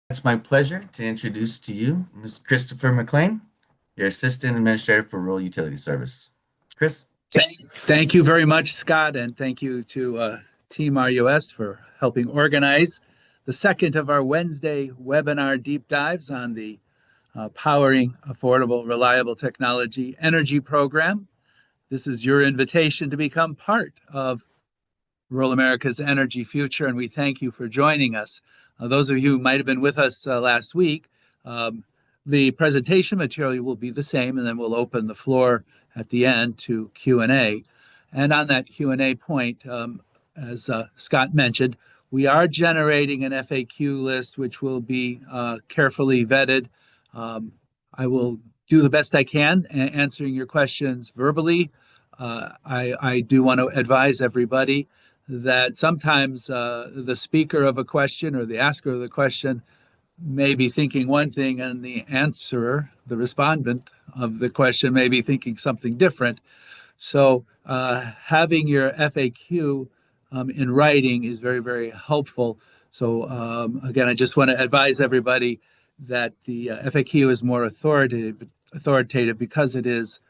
It's my pleasure to introduce to you Mr. Christopher McLean, your Assistant Administrator for Rural Utility Service. Chris? Thank you very much, Scott, and thank you to Team RUS for helping organize the second of our Wednesday webinar deep dives on the Powering Affordable, Reliable Technology Energy Program. This is your invitation to become part of rural America's energy future, and we thank you for joining us. Those of you who might have been with us last week, the presentation material will be the same, and then we'll open the floor at the end to Q&A. And on that Q&A point, as Scott mentioned, we are generating an FAQ list, which will be carefully vetted. I will do the best I can answering your questions verbally. I do want to advise everybody that sometimes the speaker of a question or the asker of the question may be thinking one thing and the answerer, the respondent of the question, may be thinking something different. So having your FAQ in writing is very, very helpful. So again, I just want to advise everybody that the FAQ is more authoritative because it is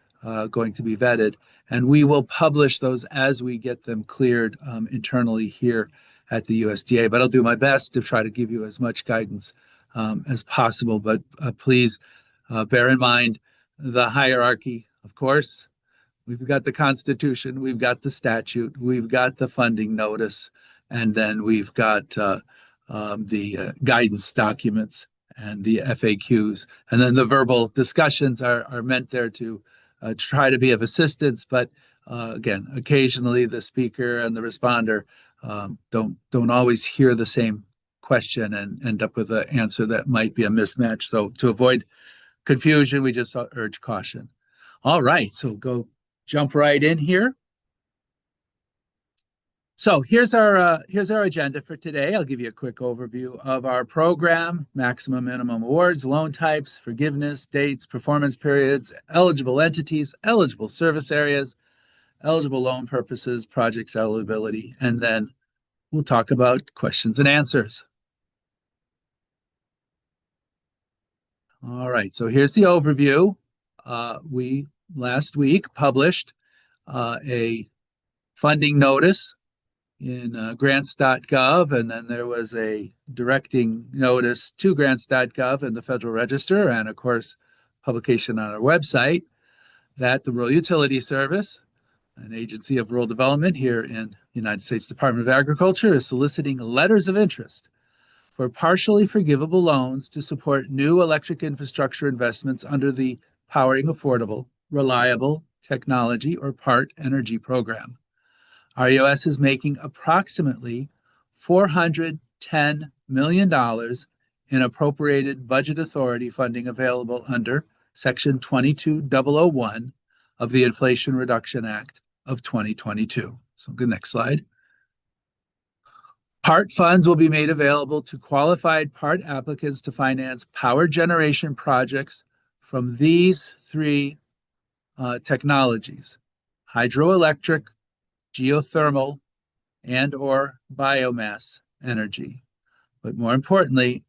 going to be vetted. And we will publish those as we get them cleared internally here at the USDA. But I'll do my best to try to give you as much guidance as possible. But please bear in mind the hierarchy, of course. We've got the Constitution, we've got the statute, we've got the funding notice, and then we've got the guidance documents and the FAQs. And then the verbal discussions are meant there to try to be of assistance, but again, occasionally the speaker and the responder don't always hear the same question and end up with an answer that might be a mismatch. So to avoid confusion, we just urge caution. All right, so jump right in here. So here's our agenda for today. I'll give you a quick overview of our program: maximum minimum awards, loan types, forgiveness, dates, performance periods, eligible entities, eligible service areas, eligible loan purposes, project eligibility, and then we'll talk about questions and answers. All right, so here's the overview. We last week published a funding notice in grants.gov, and then there was a directing notice to grants.gov in the Federal Register, and of course, publication on our website, that the Rural Utility Service, an agency of rural development here in the United States Department of Agriculture, is soliciting letters of interest for partially forgivable loans to support new electric infrastructure investments under the Powering Affordable, Reliable Technology, or PART Energy Program. RUS is making approximately $410 million in appropriated budget authority funding available under Section 22001 of the Inflation Reduction Act of 2022. So the next slide. PART funds will be made available to qualified PART applicants to finance power generation projects from these three technologies: hydroelectric, geothermal, and or biomass energy. But more importantly,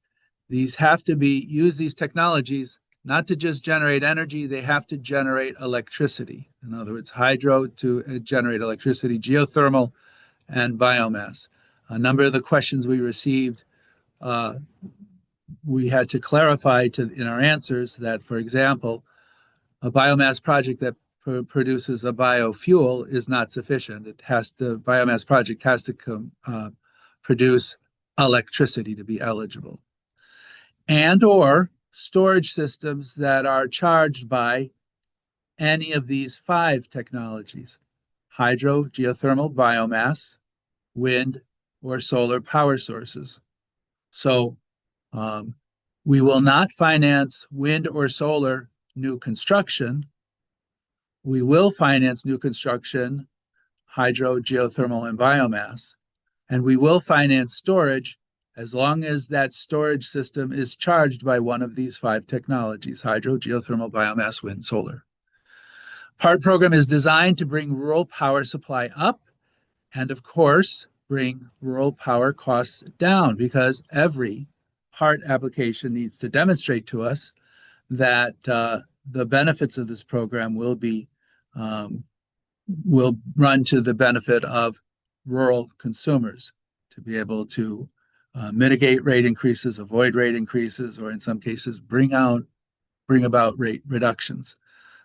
these have to use these technologies not to just generate energy, they have to generate electricity. In other words, hydro to generate electricity, geothermal, and biomass. A number of the questions we received, we had to clarify in our answers that, for example, a biomass project that produces a biofuel is not sufficient. Biomass project has to produce electricity to be eligible. And or storage systems that are charged by any of these five technologies: hydro, geothermal, biomass, wind, or solar power sources. So we will not finance wind or solar new construction. We will finance new construction, hydro, geothermal, and biomass. And we will finance storage as long as that storage system is charged by one of these five technologies: hydro, geothermal, biomass, wind, solar. PART program is designed to bring rural power supply up and, of course, bring rural power costs down, because every part application needs to demonstrate to us that the benefits of this program will run to the benefit of rural consumers to be able to mitigate rate increases, avoid rate increases, or in some cases bring about rate reductions.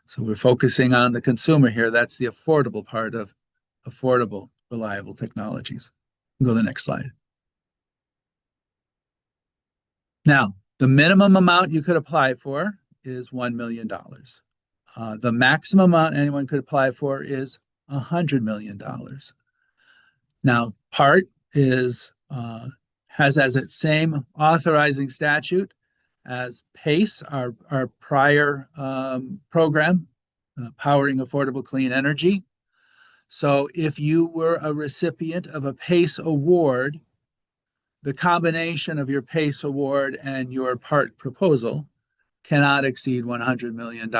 So we're focusing on the consumer here. That's the affordable part of affordable, reliable technologies. Go to the next slide. Now, the minimum amount you could apply for is $1 million. The maximum amount anyone could apply for is $100 million. Now, PART has as its same authorizing statute as PACE, our prior program, Powering Affordable Clean Energy. So if you were a recipient of a PACE award, the combination of your PACE award and your PART proposal cannot exceed $100 million,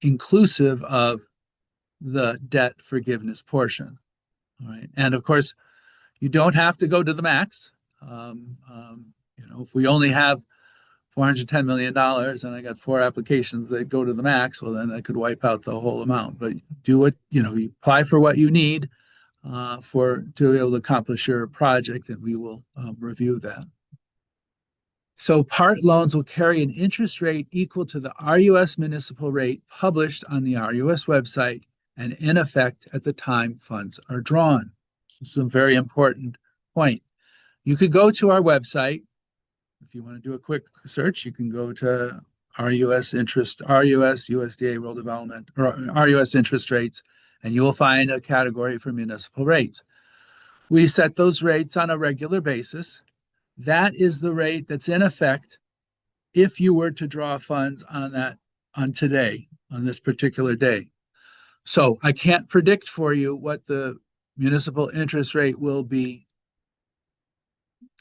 inclusive of the debt forgiveness portion. All right. And of course, you don't have to go to the max. If we only have $410 million and I got 4 applications that go to the max, well, then I could wipe out the whole amount. But do it, you apply for what you need to be able to accomplish your project, and we will review that. So PART loans will carry an interest rate equal to the RUS municipal rate published on the RUS website and in effect at the time funds are drawn. This is a very important point. You could go to our website. If you want to do a quick search, you can go to RUS interest, RUS, USDA rural development, or RUS interest rates, and you will find a category for municipal rates. We set those rates on a regular basis. That is the rate that's in effect if you were to draw funds on this particular day. So I can't predict for you what the municipal interest rate will be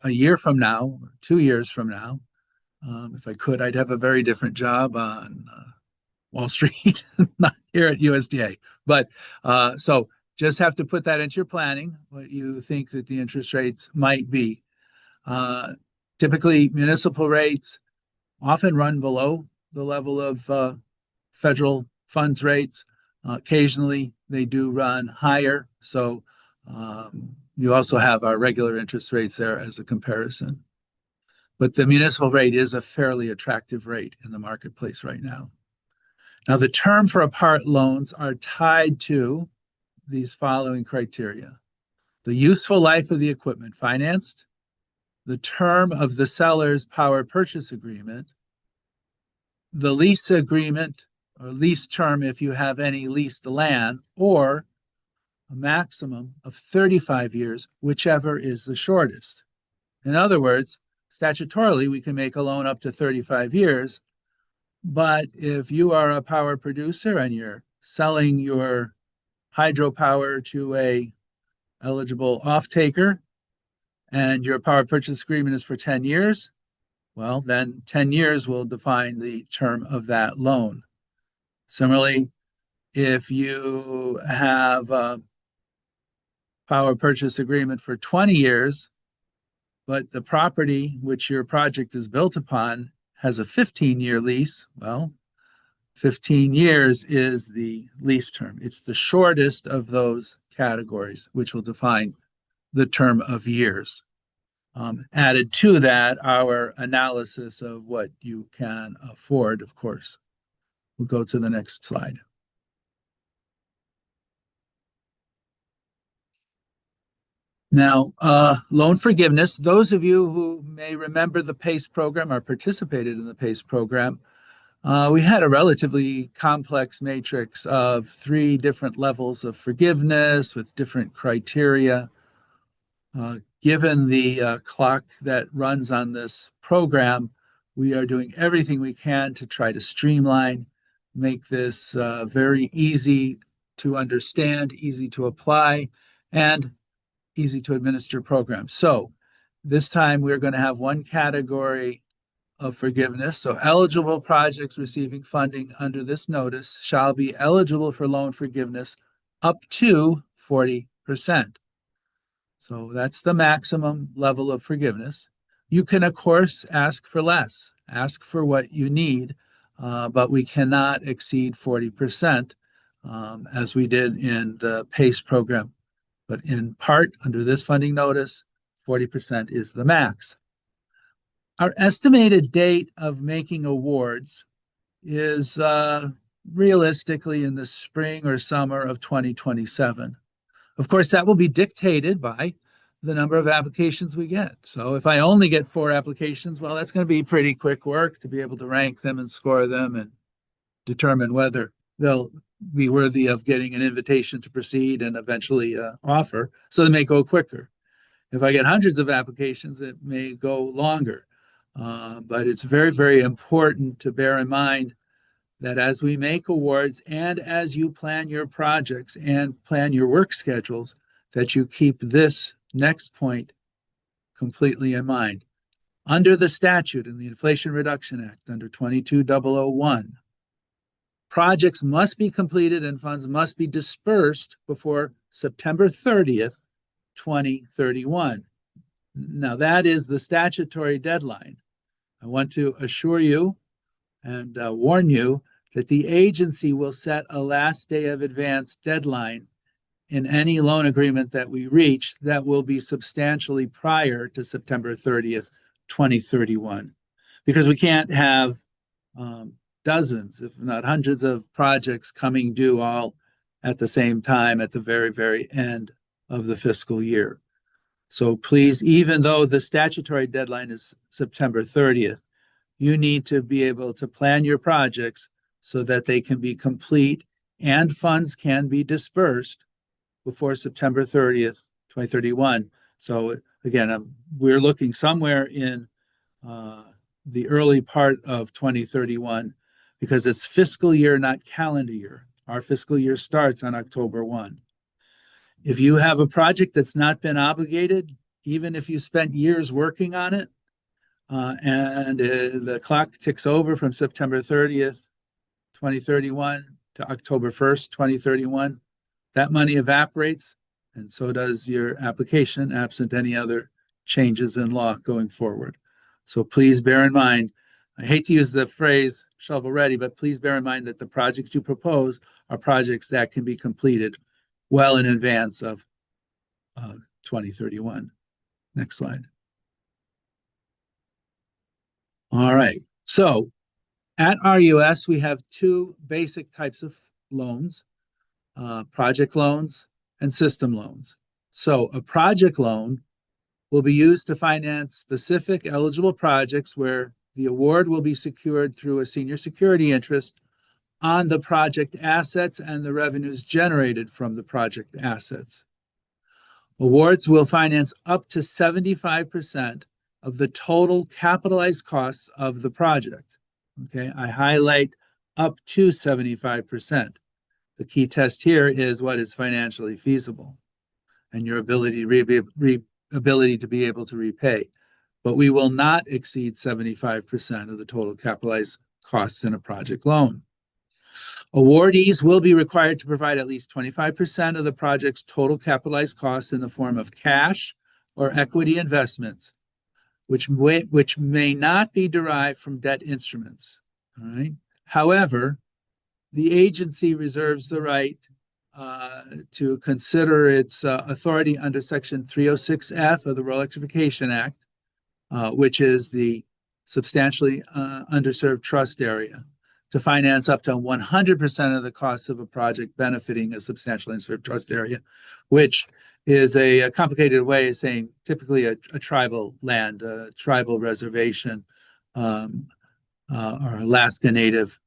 a year from now, or 2 years from now. If I could, I'd have a very different job on Wall Street, not here at USDA. But so just have to put that into your planning, what you think that the interest rates might be. Typically, municipal rates often run below the level of federal funds rates. Occasionally, they do run higher. So you also have our regular interest rates there as a comparison. But the municipal rate is a fairly attractive rate in the marketplace right now. Now, the term for PART loans are tied to these following criteria: the useful life of the equipment financed, the term of the seller's power purchase agreement, the lease agreement or lease term if you have any leased land, or a maximum of 35 years, whichever is the shortest. In other words, statutorily, we can make a loan up to 35 years, but if you are a power producer and you're selling your hydropower to a eligible off-taker and your power purchase agreement is for 10 years, well, then 10 years will define the term of that loan. Similarly, if you have a power purchase agreement for 20 years, but the property which your project is built upon has a 15-year lease, well, 15 years is the lease term. It's the shortest of those categories, which will define the term of years. Added to that, our analysis of what you can afford, of course. We'll go to the next slide. Now, loan forgiveness. Those of you who may remember the PACE program or participated in the PACE program, we had a relatively complex matrix of 3 different levels of forgiveness with different criteria. Given the clock that runs on this program, we are doing everything we can to try to streamline, make this very easy to understand, easy to apply, and easy to administer program. So this time we're going to have one category of forgiveness. So eligible projects receiving funding under this notice shall be eligible for loan forgiveness up to 40%. So that's the maximum level of forgiveness. You can, of course, ask for less, ask for what you need, but we cannot exceed 40%, as we did in the PACE program. But in part, under this funding notice, 40% is the max. Our estimated date of making awards is realistically in the spring or summer of 2027. Of course, that will be dictated by the number of applications we get. So if I only get 4 applications, well, that's going to be pretty quick work to be able to rank them and score them and determine whether they'll be worthy of getting an invitation to proceed and eventually offer. So they may go quicker. If I get hundreds of applications, it may go longer. But it's very, very important to bear in mind that as we make awards and as you plan your projects and plan your work schedules, that you keep this next point completely in mind. Under the statute in the Inflation Reduction Act, under 22001, projects must be completed and funds must be dispersed before September 30th, 2031. Now, that is the statutory deadline. I want to assure you and warn you that the agency will set a last day of advance deadline in any loan agreement that we reach that will be substantially prior to September 30th, 2031, because we can't have dozens, if not hundreds of projects coming due all at the same time at the very, very end of the fiscal year. So please, even though the statutory deadline is September 30th, you need to be able to plan your projects so that they can be complete and funds can be dispersed before September 30th, 2031. So again, we're looking somewhere in the early part of 2031 because it's fiscal year, not calendar year. Our fiscal year starts on October 1. If you have a project that's not been obligated, even if you spent years working on it, and the clock ticks over from September 30th, 2031 to October 1st, 2031, that money evaporates, and so does your application, absent any other changes in law going forward. So please bear in mind, I hate to use the phrase shovel ready, but please bear in mind that the projects you propose are projects that can be completed well in advance of 2031. Next slide. All right. So at RUS, we have 2 basic types of loans, project loans and system loans. So a project loan will be used to finance specific eligible projects where the award will be secured through a senior security interest on the project assets and the revenues generated from the project assets. Awards will finance up to 75% of the total capitalized costs of the project. Okay, I highlight up to 75%. The key test here is what is financially feasible and your ability to be able to repay. But we will not exceed 75% of the total capitalized costs in a project loan. Awardees will be required to provide at least 25% of the project's total capitalized costs in the form of cash or equity investments, which may not be derived from debt instruments. All right. However, the agency reserves the right to consider its authority under Section 306F of the Rural Electrification Act, which is the substantially underserved trust area, to finance up to 100% of the costs of a project benefiting a substantially underserved trust area, which is a complicated way of saying typically a tribal land, a tribal reservation, or Alaska Native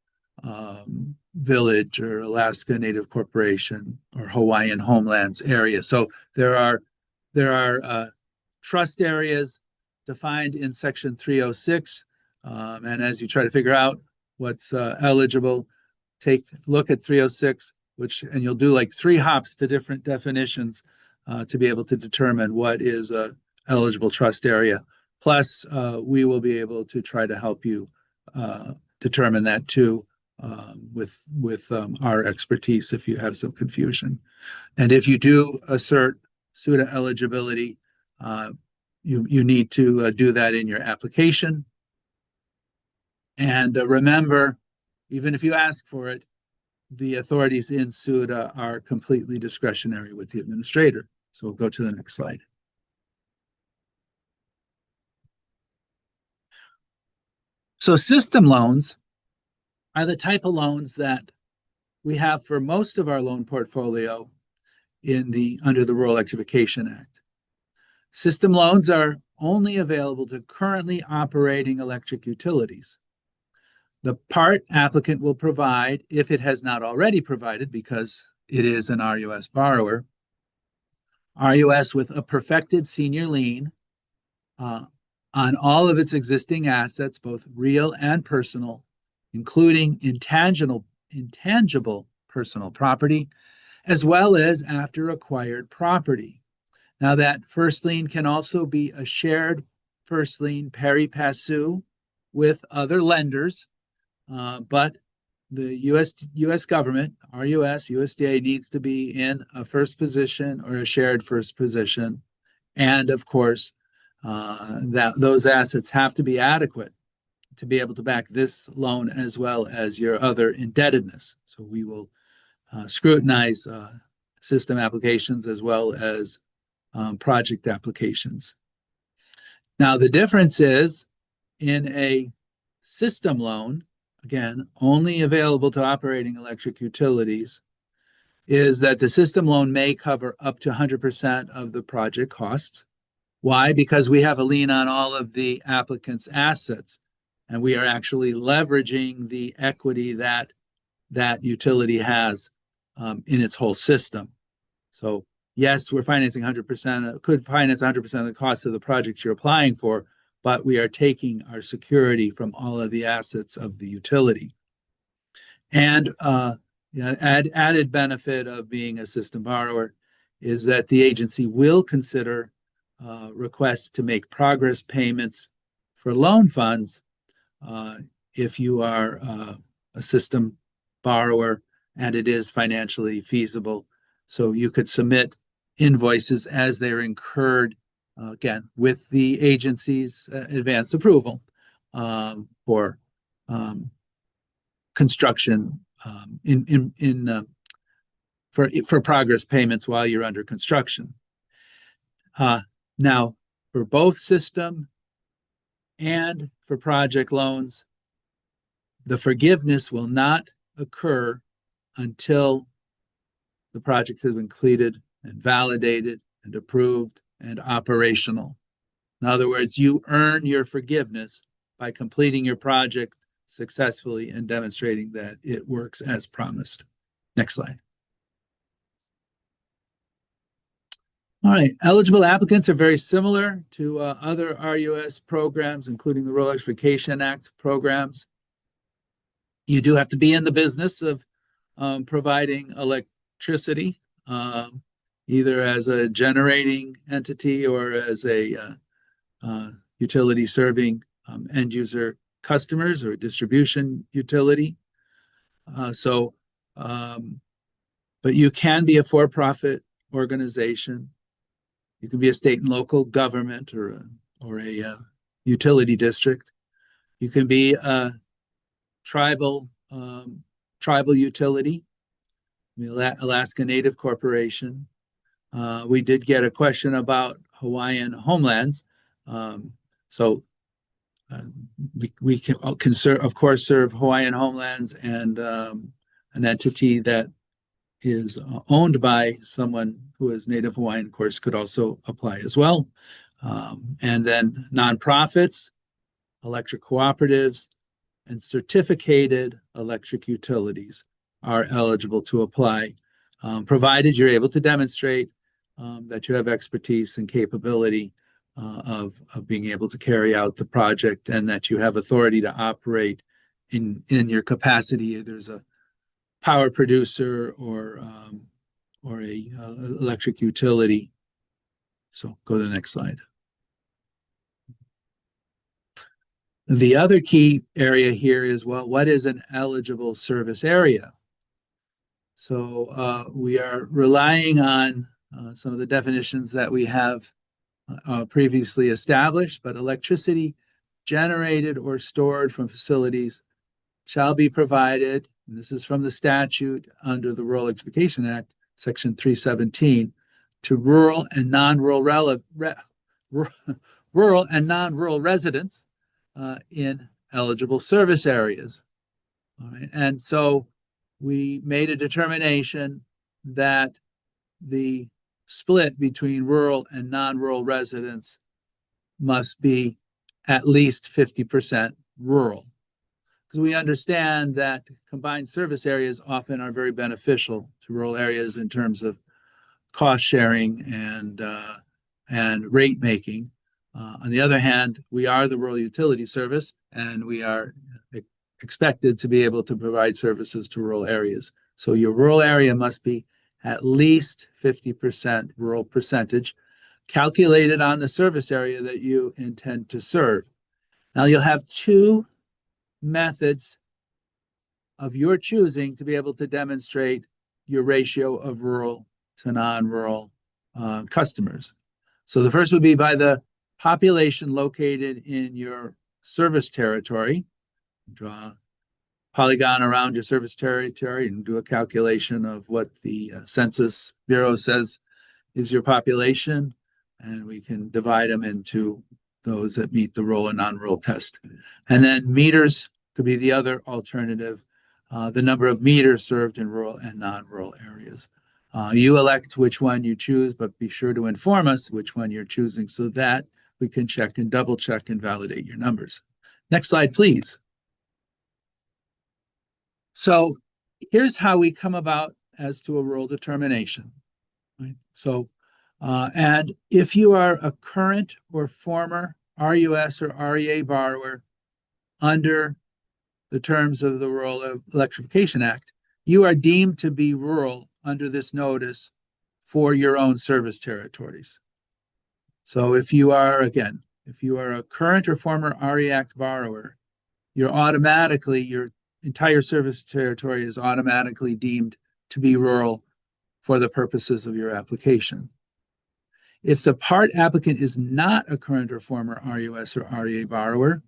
village, or Alaska Native Corporation, or Hawaiian homelands area. So there are trust areas defined in Section 306, and as you try to figure out what's eligible, take a look at 306, and you'll do like 3 hops to different definitions to be able to determine what is a eligible trust area. Plus, we will be able to try to help you determine that too with our expertise if you have some confusion. And if you do assert SUDA eligibility, you need to do that in your application. And remember, even if you ask for it, the authorities in SUDA are completely discretionary with the administrator. So we'll go to the next slide. So system loans are the type of loans that we have for most of our loan portfolio under the Rural Electrification Act. System loans are only available to currently operating electric utilities. The part applicant will provide, if it has not already provided, because it is an RUS borrower, RUS with a perfected senior lien on all of its existing assets, both real and personal, including intangible personal property, as well as after acquired property. Now, that first lien can also be a shared first lien pari passu with other lenders, but the U.S. government, RUS, USDA, needs to be in a first position or a shared first position. And of course, those assets have to be adequate to be able to back this loan as well as your other indebtedness. So we will scrutinize system applications as well as project applications. Now, the difference is in a system loan, again, only available to operating electric utilities, is that the system loan may cover up to 100% of the project costs. Why? Because we have a lien on all of the applicant's assets, and we are actually leveraging the equity that that utility has in its whole system. So yes, we're financing 100%, could finance 100% of the cost of the project you're applying for, but we are taking our security from all of the assets of the utility. And added benefit of being a system borrower is that the agency will consider requests to make progress payments for loan funds if you are a system borrower and it is financially feasible. So you could submit invoices as they're incurred, again, with the agency's advance approval for construction for progress payments while you're under construction. Now, for both system and for project loans, the forgiveness will not occur until the project has been completed and validated and approved and operational. In other words, you earn your forgiveness by completing your project successfully and demonstrating that it works as promised. Next slide. All right, eligible applicants are very similar to other RUS programs, including the Rural Electrification Act programs. You do have to be in the business of providing electricity, either as a generating entity or as a utility serving end user customers or distribution utility. But you can be a for-profit organization. You can be a state and local government or a utility district. You can be a tribal utility, Alaska Native Corporation. We did get a question about Hawaiian homelands. We can of course serve Hawaiian homelands, and an entity that is owned by someone who is Native Hawaiian, of course, could also apply as well. And then nonprofits, electric cooperatives, and certificated electric utilities are eligible to apply, provided you're able to demonstrate that you have expertise and capability of being able to carry out the project, and that you have authority to operate in your capacity. There's a power producer or a electric utility. So go to the next slide. The other key area here is, well, what is an eligible service area? So we are relying on some of the definitions that we have previously established, but electricity generated or stored from facilities shall be provided, and this is from the statute under the Rural Electrification Act, Section 317, to rural and non-rural rural and non-rural residents in eligible service areas. All right. And so we made a determination that the split between rural and non-rural residents must be at least 50% rural. Because we understand that combined service areas often are very beneficial to rural areas in terms of cost sharing and rate making. On the other hand, we are the rural utility service, and we are expected to be able to provide services to rural areas. So your rural area must be at least 50% rural percentage, calculated on the service area that you intend to serve. Now you'll have two methods of your choosing to be able to demonstrate your ratio of rural to non-rural customers. So the first would be by the population located in your service territory. Draw a polygon around your service territory and do a calculation of what the Census Bureau says is your population, and we can divide them into those that meet the rural and non-rural test. And then meters could be the other alternative, the number of meters served in rural and non-rural areas. You elect which one you choose, but be sure to inform us which one you're choosing so that we can check and double check and validate your numbers. Next slide, please. So here's how we come about as to a rural determination. Right? So, and if you are a current or former RUS or REA borrower under the terms of the Rural Electrification Act, you are deemed to be rural under this notice for your own service territories. So if you are, again, if you are a current or former RE Act borrower, your entire service territory is automatically deemed to be rural for the purposes of your application. If the part applicant is not a current or former RUS or REA borrower,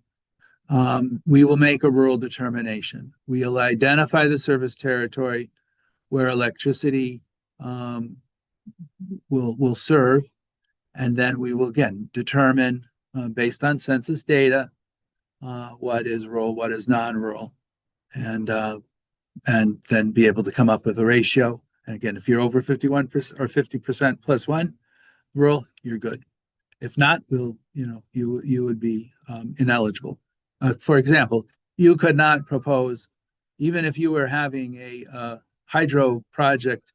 we will make a rural determination. We'll identify the service territory where electricity will serve, and then we will again determine based on census data what is rural, what is non-rural, and then be able to come up with a ratio. And again, if you're over 51% or 50% plus one rural, you're good. If not, you would be ineligible. For example, you could not propose, even if you were having a hydro project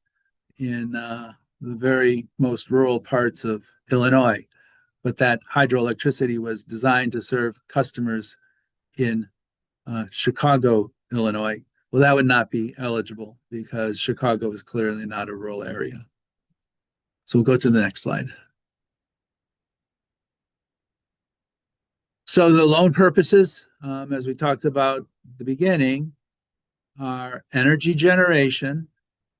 in the very most rural parts of Illinois, but that hydroelectricity was designed to serve customers in Chicago, Illinois. Well, that would not be eligible because Chicago is clearly not a rural area. So we'll go to the next slide. So the loan purposes, as we talked about at the beginning, are energy generation,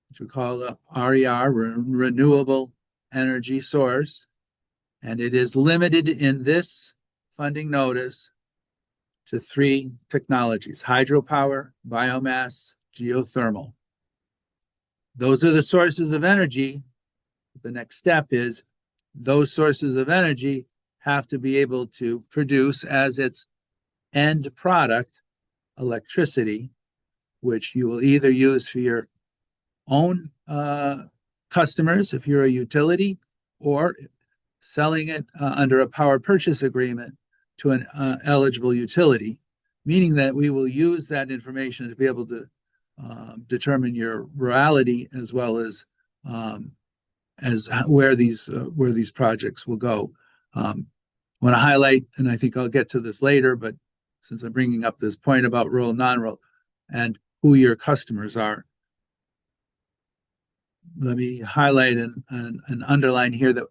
which we call the RER, Renewable Energy Source, and it is limited in this funding notice to 3 technologies: hydropower, biomass, geothermal. Those are the sources of energy. The next step is those sources of energy have to be able to produce as its end product electricity, which you will either use for your own customers if you're a utility, or selling it under a power purchase agreement to an eligible utility, meaning that we will use that information to be able to determine your rurality as well as where these projects will go. I want to highlight, and I think I'll get to this later, but since I'm bringing up this point about rural, non-rural, and who your customers are, let me highlight and underline here that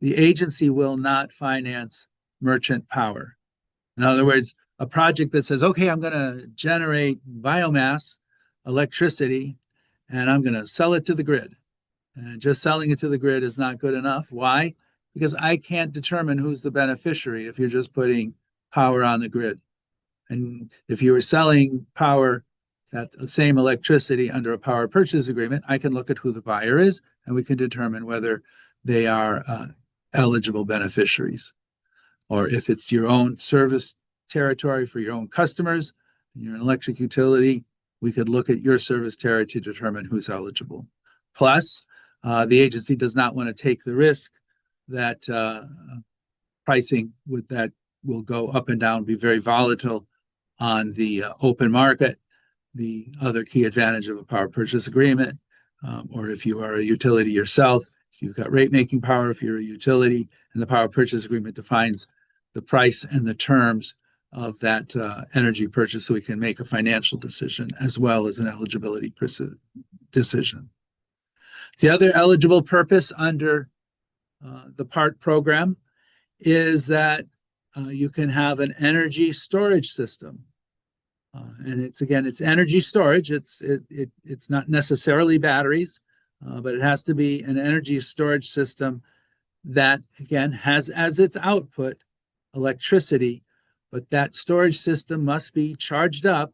the agency will not finance merchant power. In other words, a project that says, okay, I'm going to generate biomass electricity and I'm going to sell it to the grid. And just selling it to the grid is not good enough. Why? because I can't determine who's the beneficiary if you're just putting power on the grid. And if you were selling power, that same electricity under a power purchase agreement, I can look at who the buyer is and we can determine whether they are eligible beneficiaries. Or if it's your own service territory for your own customers, and you're an electric utility, we could look at your service territory to determine who's eligible. Plus, the agency does not want to take the risk that pricing with that will go up and down, be very volatile on the open market. The other key advantage of a power purchase agreement, or if you are a utility yourself, if you've got rate making power, if you're a utility, and the power purchase agreement defines the price and the terms of that energy purchase so we can make a financial decision as well as an eligibility decision. The other eligible purpose under the PART program is that you can have an energy storage system. And it's energy storage. It's not necessarily batteries, but it has to be an energy storage system that, again, has as its output electricity, but that storage system must be charged up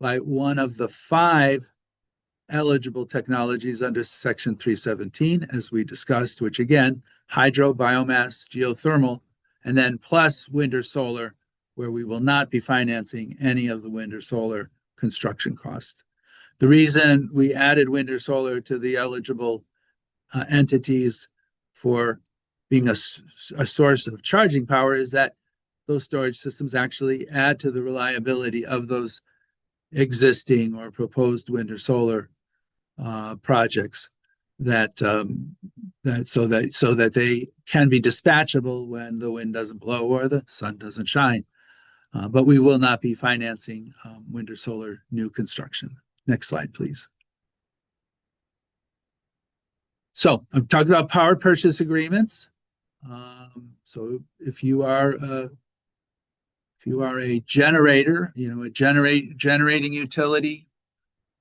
by one of the 5 eligible technologies under Section 317, as we discussed, which again, hydro, biomass, geothermal, and then plus wind or solar, where we will not be financing any of the wind or solar construction costs. The reason we added wind or solar to the eligible entities for being a source of charging power is that those storage systems actually add to the reliability of those existing or proposed wind or solar projects so that they can be dispatchable when the wind doesn't blow or the sun doesn't shine. But we will not be financing wind or solar new construction. Next slide, please. So I've talked about power purchase agreements. So if you are a generator, a generating utility,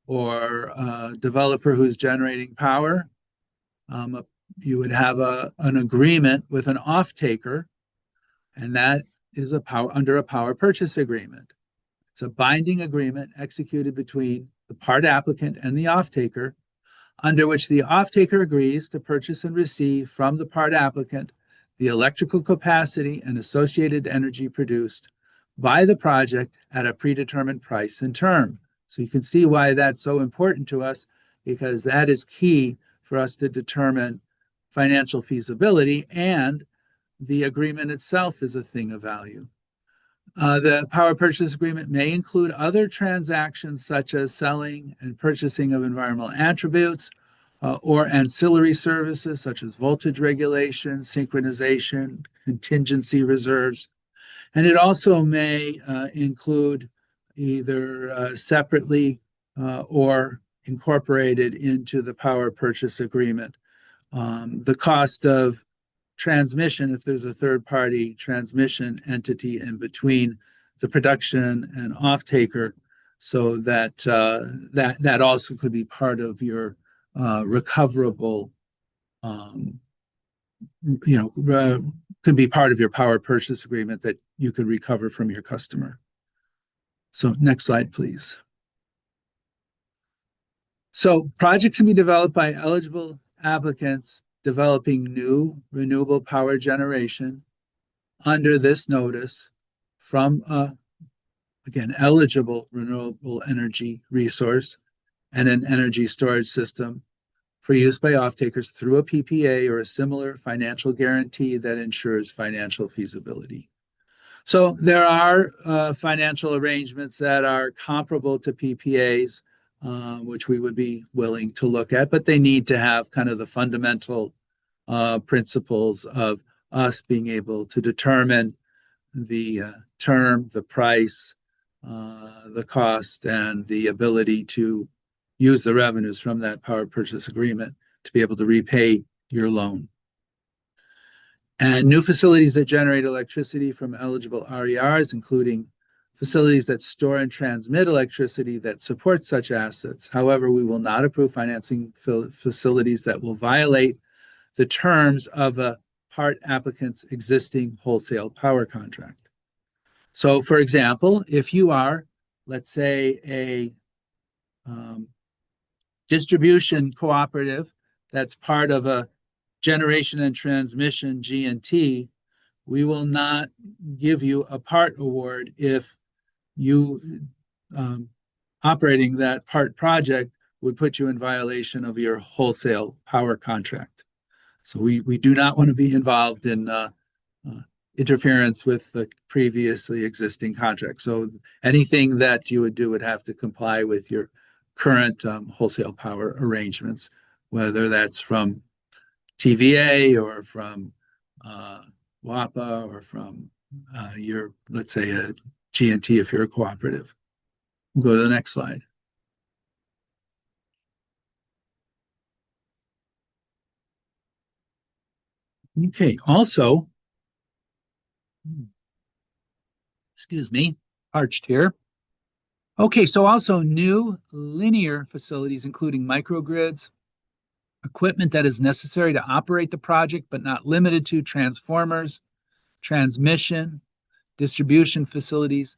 or a developer who's generating power, you would have an agreement with an off-taker, and that is under a power purchase agreement. It's a binding agreement executed between the part applicant and the off-taker, under which the off-taker agrees to purchase and receive from the part applicant the electrical capacity and associated energy produced by the project at a predetermined price and term. So you can see why that's so important to us, because that is key for us to determine financial feasibility, and the agreement itself is a thing of value. The power purchase agreement may include other transactions such as selling and purchasing of environmental attributes or ancillary services such as voltage regulation, synchronization, contingency reserves. And it also may include either separately or incorporated into the power purchase agreement the cost of transmission, if there's a third-party transmission entity in between the production and off-taker, so that that also could be part of your recoverable, could be part of your power purchase agreement that you could recover from your customer. So next slide, please. So projects can be developed by eligible applicants developing new renewable power generation under this notice from again, eligible renewable energy resource and an energy storage system for use by off-takers through a PPA or a similar financial guarantee that ensures financial feasibility. So there are financial arrangements that are comparable to PPAs, which we would be willing to look at, but they need to have kind of the fundamental principles of us being able to determine the term, the price, the cost, and the ability to use the revenues from that power purchase agreement to be able to repay your loan. And new facilities that generate electricity from eligible RERs, including facilities that store and transmit electricity that support such assets. However, we will not approve financing facilities that will violate the terms of a part applicant's existing wholesale power contract. So, for example, if you are, let's say, a distribution cooperative that's part of a generation and transmission G&T, we will not give you a part award if you operating that part project would put you in violation of your wholesale power contract. So we do not want to be involved in interference with the previously existing contract. So anything that you would do would have to comply with your current wholesale power arrangements, whether that's from TVA or from WAPA or from your, let's say, a G&T if you're a cooperative. We'll go to the next slide. Okay, also, excuse me, parched here. Okay, so also new linear facilities, including microgrids, equipment that is necessary to operate the project, but not limited to transformers, transmission, distribution facilities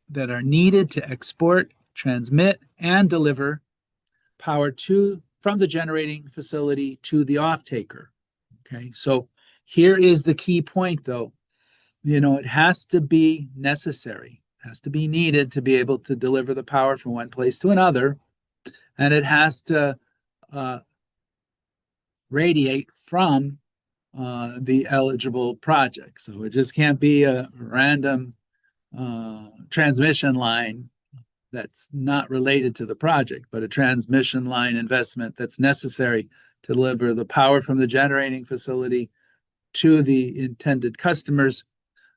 that are needed to export, transmit, and deliver power from the generating facility to the off-taker. Okay, so here is the key point, though. It has to be necessary, has to be needed to be able to deliver the power from one place to another, and it has to radiate from the eligible project. So it just can't be a random transmission line that's not related to the project, but a transmission line investment that's necessary to deliver the power from the generating facility to the intended customers,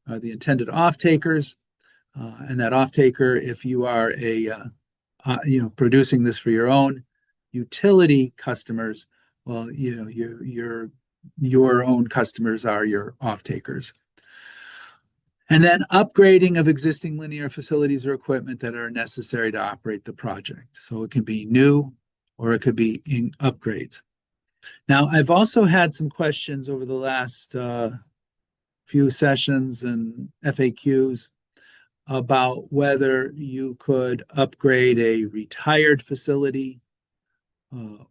the intended off-takers, and that off-taker, if you are producing this for your own utility customers, well, your own customers are your off-takers. And then upgrading of existing linear facilities or equipment that are necessary to operate the project. So it can be new or it could be in upgrades. Now, I've also had some questions over the last few sessions and FAQs about whether you could upgrade a retired facility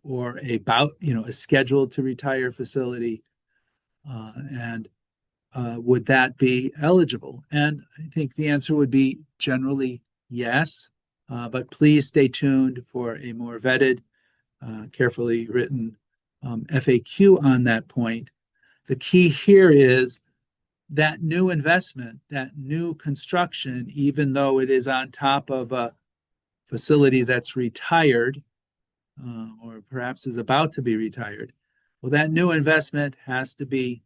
or a scheduled to retire facility, and would that be eligible? And I think the answer would be generally yes, but please stay tuned for a more vetted, carefully written FAQ on that point. The key here is that new investment, that new construction, even though it is on top of a facility that's retired, or perhaps is about to be retired, well, that new investment has to be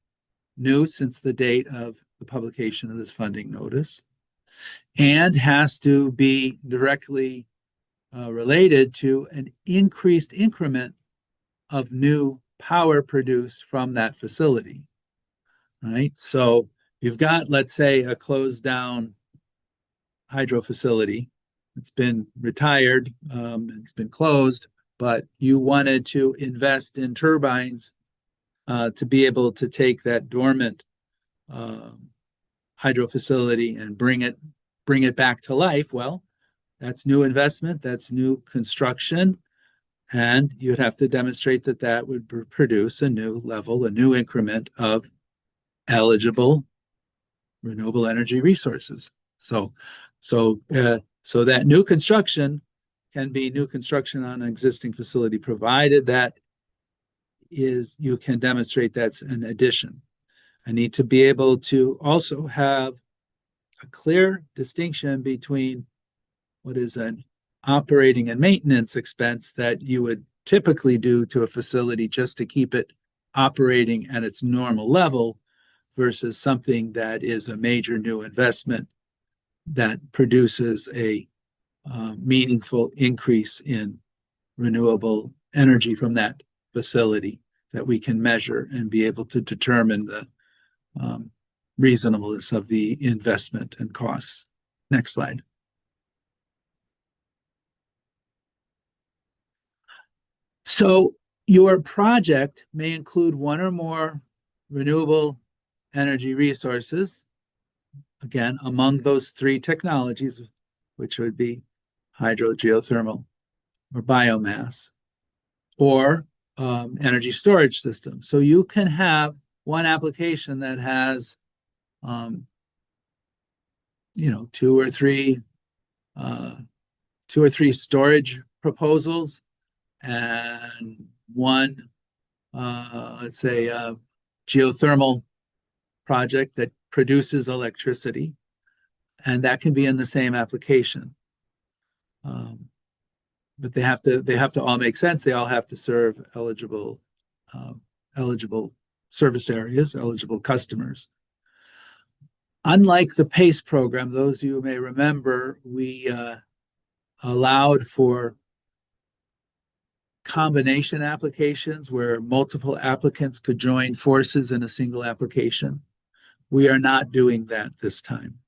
new since the date of the publication of this funding notice, and has to be directly related to an increased increment of new power produced from that facility, right? So you've got, let's say, a closed down hydro facility. It's been retired, it's been closed, but you wanted to invest in turbines to be able to take that dormant hydro facility and bring it back to life. Well, that's new investment, that's new construction, and you'd have to demonstrate that that would produce a new level, a new increment of eligible renewable energy resources. So that new construction can be new construction on an existing facility, provided that you can demonstrate that's an addition. I need to be able to also have a clear distinction between what is an operating and maintenance expense that you would typically do to a facility just to keep it operating at its normal level versus something that is a major new investment that produces a meaningful increase in renewable energy from that facility that we can measure and be able to determine the reasonableness of the investment and costs. Next slide. So your project may include one or more renewable energy resources, again, among those three technologies, which would be hydro, geothermal, or biomass, or energy storage system. So you can have one application that has, two or three storage proposals, and one, let's say, geothermal project that produces electricity, and that can be in the same application. But they have to all make sense. They all have to serve eligible service areas, eligible customers. Unlike the PACE program, those of you may remember, we allowed for combination applications where multiple applicants could join forces in a single application. We are not doing that this time.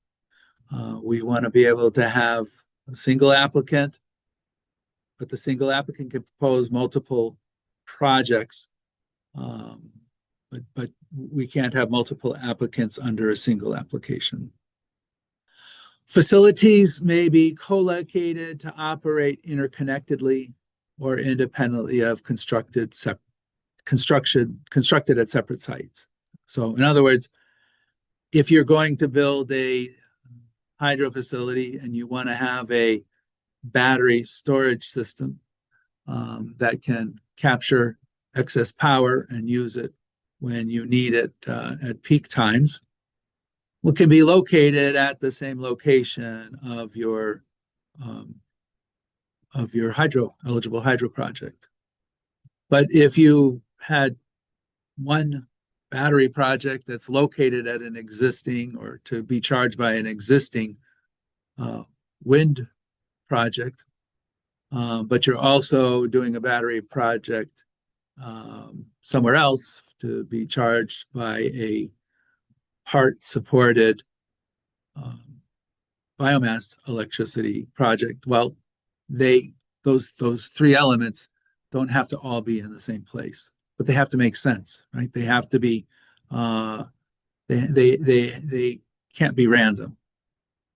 We want to be able to have a single applicant, but the single applicant can propose multiple projects, but we can't have multiple applicants under a single application. Facilities may be co-located to operate interconnectedly or independently of constructed at separate sites. So in other words, if you're going to build a hydro facility and you want to have a battery storage system that can capture excess power and use it when you need it at peak times, what can be located at the same location of your eligible hydro project. But if you had one battery project that's located at an existing, or to be charged by an existing wind project, but you're also doing a battery project somewhere else to be charged by a part-supported biomass electricity project, well, those three elements don't have to all be in the same place, but they have to make sense, right? They have to be they can't be random.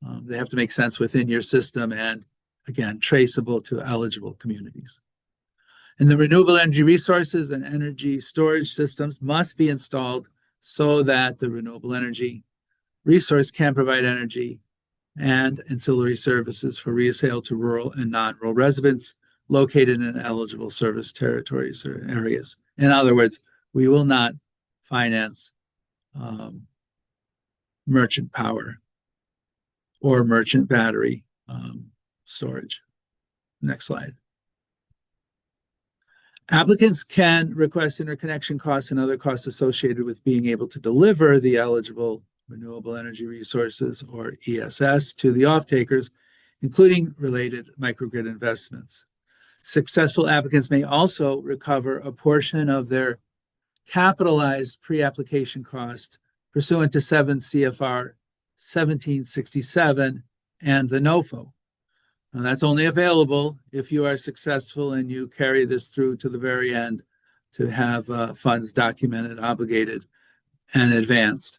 They have to make sense within your system and, again, traceable to eligible communities. And the renewable energy resources and energy storage systems must be installed so that the renewable energy resource can provide energy and ancillary services for resale to rural and non-rural residents located in eligible service territories or areas. In other words, we will not finance merchant power or merchant battery storage. Next slide. Applicants can request interconnection costs and other costs associated with being able to deliver the eligible renewable energy resources, or ESS, to the off-takers, including related microgrid investments. Successful applicants may also recover a portion of their capitalized pre-application cost pursuant to 7 CFR 1767 and the NOFO. Now, that's only available if you are successful and you carry this through to the very end to have funds documented, obligated, and advanced.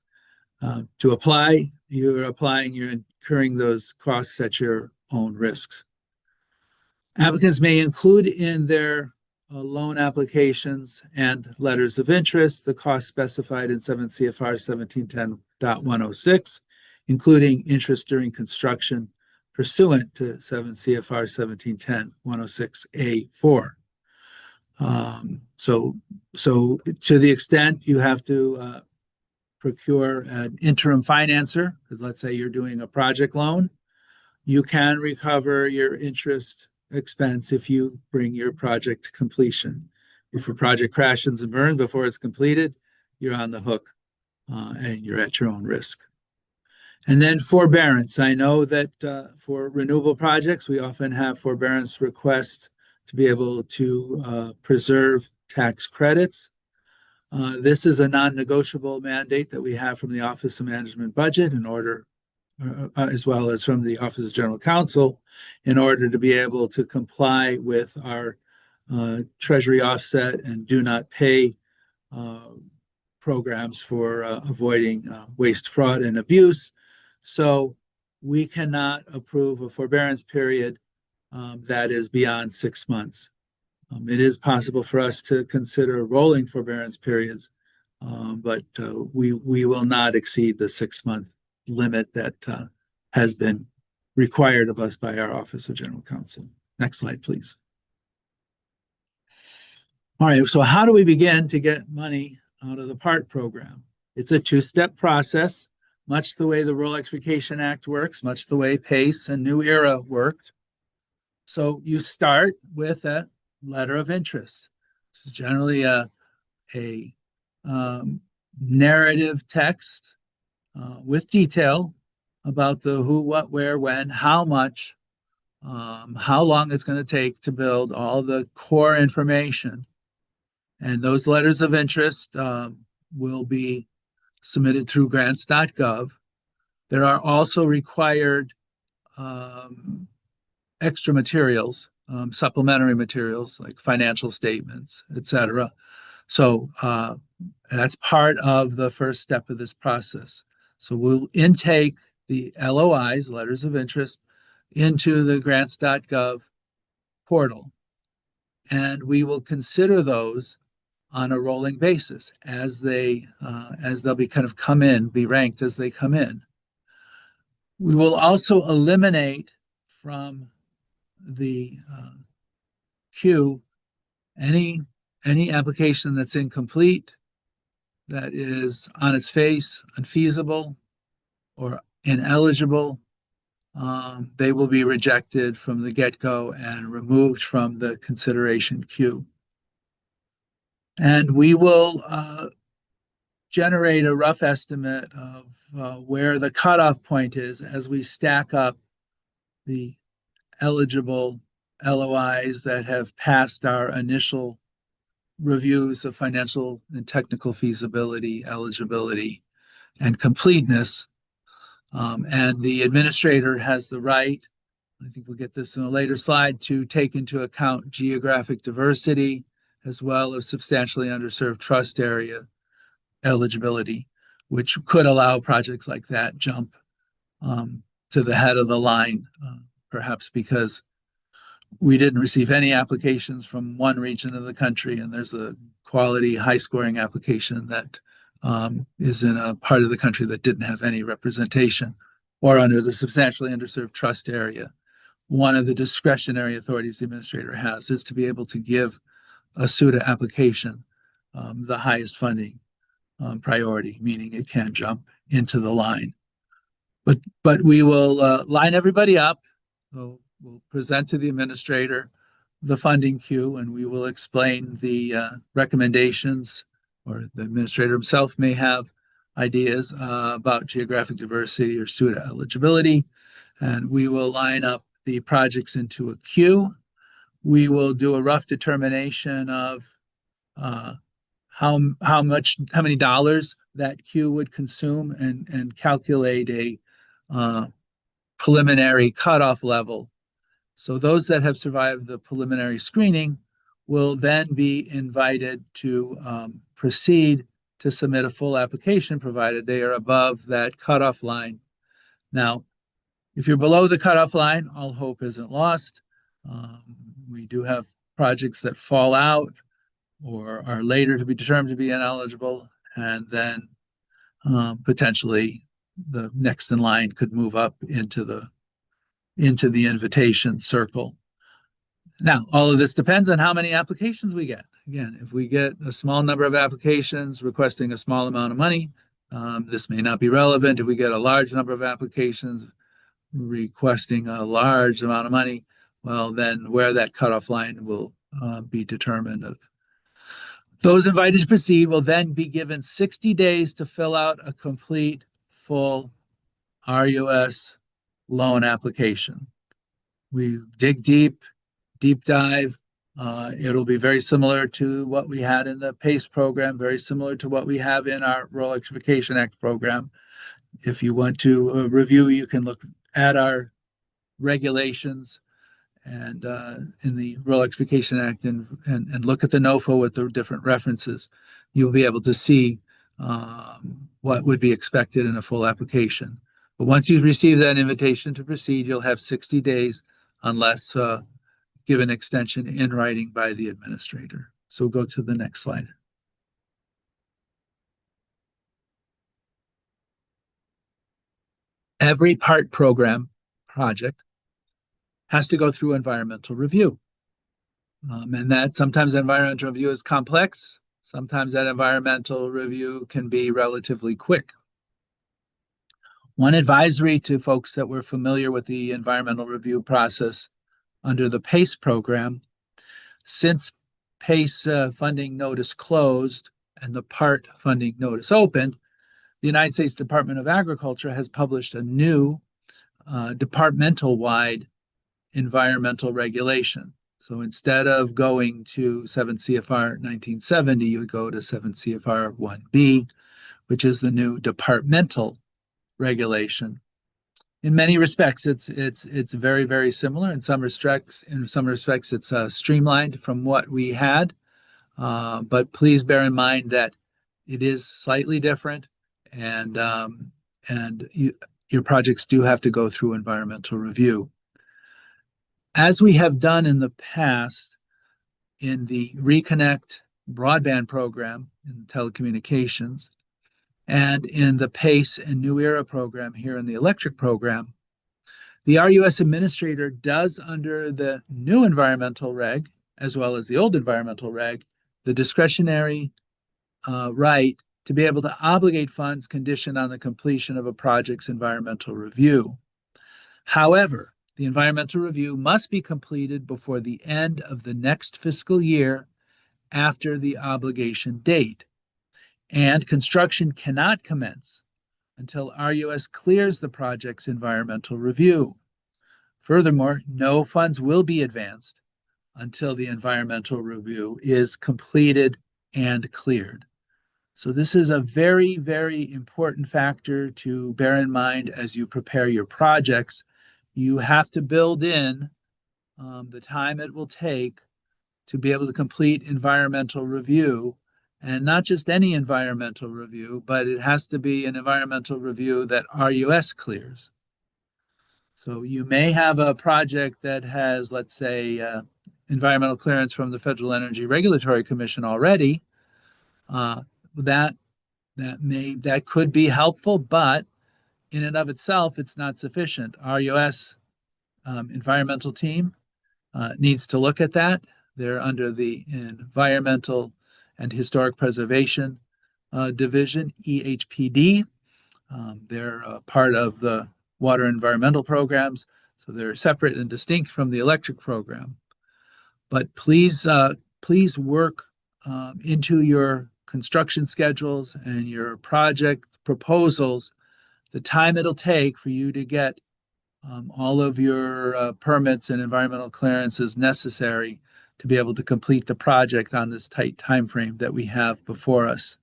To apply, you're incurring those costs at your own risks. Applicants may include in their loan applications and letters of interest the costs specified in 7 CFR 1710.106, including interest during construction pursuant to 7 CFR 1710.106A4. So to the extent you have to procure an interim financer, because let's say you're doing a project loan, you can recover your interest expense if you bring your project to completion. If your project crashes and burns before it's completed, you're on the hook and you're at your own risk. And then forbearance. I know that for renewable projects, we often have forbearance requests to be able to preserve tax credits. This is a non-negotiable mandate that we have from the Office of Management Budget in order, as well as from the Office of General Counsel, in order to be able to comply with our Treasury offset and do not pay programs for avoiding waste, fraud, and abuse. So we cannot approve a forbearance period that is beyond 6 months. It is possible for us to consider rolling forbearance periods, but we will not exceed the 6-month limit that has been required of us by our Office of General Counsel. Next slide, please. All right, so how do we begin to get money out of the PART program? It's a two-step process, much the way the Rural Electrification Act works, much the way PACE and New ERA worked. So you start with a letter of interest. It's generally a narrative text with detail about the who, what, where, when, how much, how long it's going to take to build, all the core information. And those letters of interest will be submitted through grants.gov. There are also required extra materials, supplementary materials like financial statements, etc. So that's part of the first step of this process. So we'll intake the LOIs, letters of interest, into the grants.gov portal. And we will consider those on a rolling basis as they'll be kind of come in, be ranked as they come in. We will also eliminate from the queue any application that's incomplete, that is on its face unfeasible or ineligible. They will be rejected from the get-go and removed from the consideration queue. And we will generate a rough estimate of where the cutoff point is as we stack up the eligible LOIs that have passed our initial reviews of financial and technical feasibility, eligibility, and completeness. And the administrator has the right, I think we'll get this in a later slide, to take into account geographic diversity as well as substantially underserved trust area eligibility, which could allow projects like that jump to the head of the line, perhaps because we didn't receive any applications from one region of the country, and there's a quality, high-scoring application that is in a part of the country that didn't have any representation, or under the substantially underserved trust area. One of the discretionary authorities the administrator has is to be able to give a SUTA application the highest funding priority, meaning it can jump into the line. But we will line everybody up. We'll present to the administrator the funding queue, and we will explain the recommendations, or the administrator himself may have ideas about geographic diversity or SUTA eligibility. And we will line up the projects into a queue. We will do a rough determination of how many dollars that queue would consume, and calculate a preliminary cutoff level. So those that have survived the preliminary screening will then be invited to proceed to submit a full application, provided they are above that cutoff line. Now, if you're below the cutoff line, all hope isn't lost. We do have projects that fall out or are later to be determined to be ineligible, and then potentially the next in line could move up into the invitation circle. Now, all of this depends on how many applications we get. Again, if we get a small number of applications requesting a small amount of money, this may not be relevant. If we get a large number of applications requesting a large amount of money, well, then where that cutoff line will be determined. Those invited to proceed will then be given 60 days to fill out a complete, full RUS loan application. We dig deep dive. It'll be very similar to what we had in the PACE program, very similar to what we have in our Rural Electrification Act program. If you want to review, you can look at our regulations and in the Rural Electrification Act and look at the NOFO with the different references. You'll be able to see what would be expected in a full application. But once you receive that invitation to proceed, you'll have 60 days unless given extension in writing by the administrator. So go to the next slide. Every part program project has to go through environmental review. And that sometimes environmental review is complex. Sometimes that environmental review can be relatively quick. One advisory to folks that were familiar with the environmental review process under the PACE program, since PACE funding notice closed and the part funding notice opened, the United States Department of Agriculture has published a new departmental-wide environmental regulation. So instead of going to 7 CFR 1970, you would go to 7 CFR 1B, which is the new departmental regulation. In many respects, it's very, very similar. In some respects, it's streamlined from what we had. But please bear in mind that it is slightly different, and your projects do have to go through environmental review. As we have done in the past in the Reconnect broadband program in telecommunications and in the PACE and New Era program here in the electric program, the RUS administrator does, under the new environmental reg, as well as the old environmental reg, the discretionary right to be able to obligate funds conditioned on the completion of a project's environmental review. However, the environmental review must be completed before the end of the next fiscal year after the obligation date, and construction cannot commence until RUS clears the project's environmental review. Furthermore, no funds will be advanced until the environmental review is completed and cleared. So this is a very, very important factor to bear in mind as you prepare your projects. You have to build in the time it will take to be able to complete environmental review, and not just any environmental review, but it has to be an environmental review that RUS clears. So you may have a project that has, let's say, environmental clearance from the Federal Energy Regulatory Commission already. That could be helpful, but in and of itself, it's not sufficient. RUS environmental team needs to look at that. They're under the Environmental and Historic Preservation Division, EHPD. They're part of the water environmental programs, so they're separate and distinct from the electric program. But please work into your construction schedules and your project proposals the time it'll take for you to get all of your permits and environmental clearances necessary to be able to complete the project on this tight time frame that we have before us.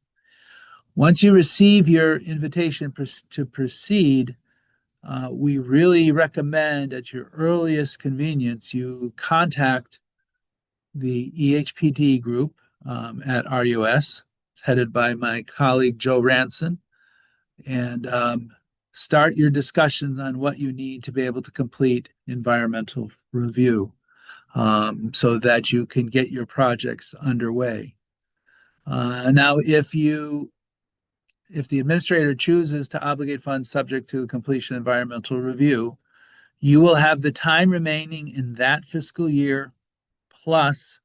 Once you receive your invitation to proceed, we really recommend at your earliest convenience you contact the EHPD group at RUS. It's headed by my colleague Joe Ranson, and start your discussions on what you need to be able to complete environmental review so that you can get your projects underway. Now, if the administrator chooses to obligate funds subject to the completion of environmental review, you will have the time remaining in that fiscal year plus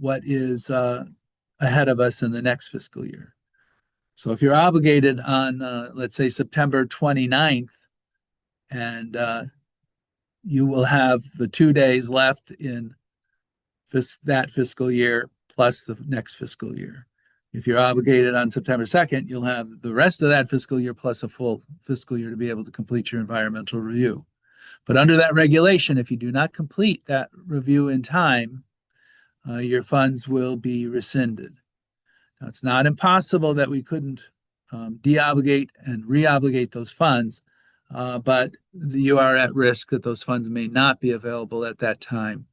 what is ahead of us in the next fiscal year. So if you're obligated on, let's say, September 29th, and you will have the 2 days left in that fiscal year plus the next fiscal year. If you're obligated on September 2nd, you'll have the rest of that fiscal year plus a full fiscal year to be able to complete your environmental review. But under that regulation, if you do not complete that review in time, your funds will be rescinded. Now, it's not impossible that we couldn't deobligate and reobligate those funds, but you are at risk that those funds may not be available at that time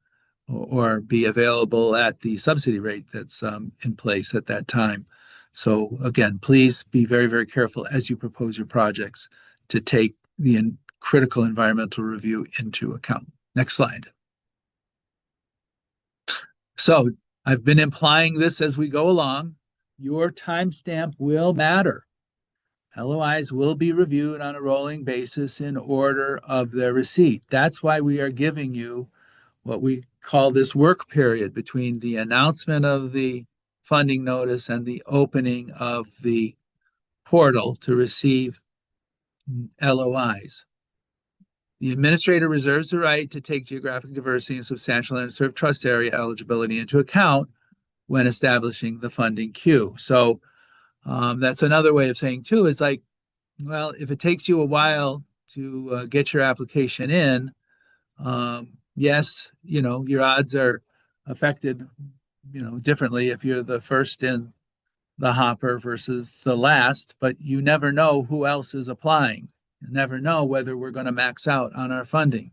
or be available at the subsidy rate that's in place at that time. So again, please be very, very careful as you propose your projects to take the critical environmental review into account. Next slide. So I've been implying this as we go along. Your timestamp will matter. LOIs will be reviewed on a rolling basis in order of their receipt. That's why we are giving you what we call this work period between the announcement of the funding notice and the opening of the portal to receive LOIs. The administrator reserves the right to take geographic diversity and substantial underserved trust area eligibility into account when establishing the funding queue. So that's another way of saying too, is like, well, if it takes you a while to get your application in, yes, your odds are affected, differently if you're the first in the hopper versus the last, but you never know who else is applying. You never know whether we're going to max out on our funding.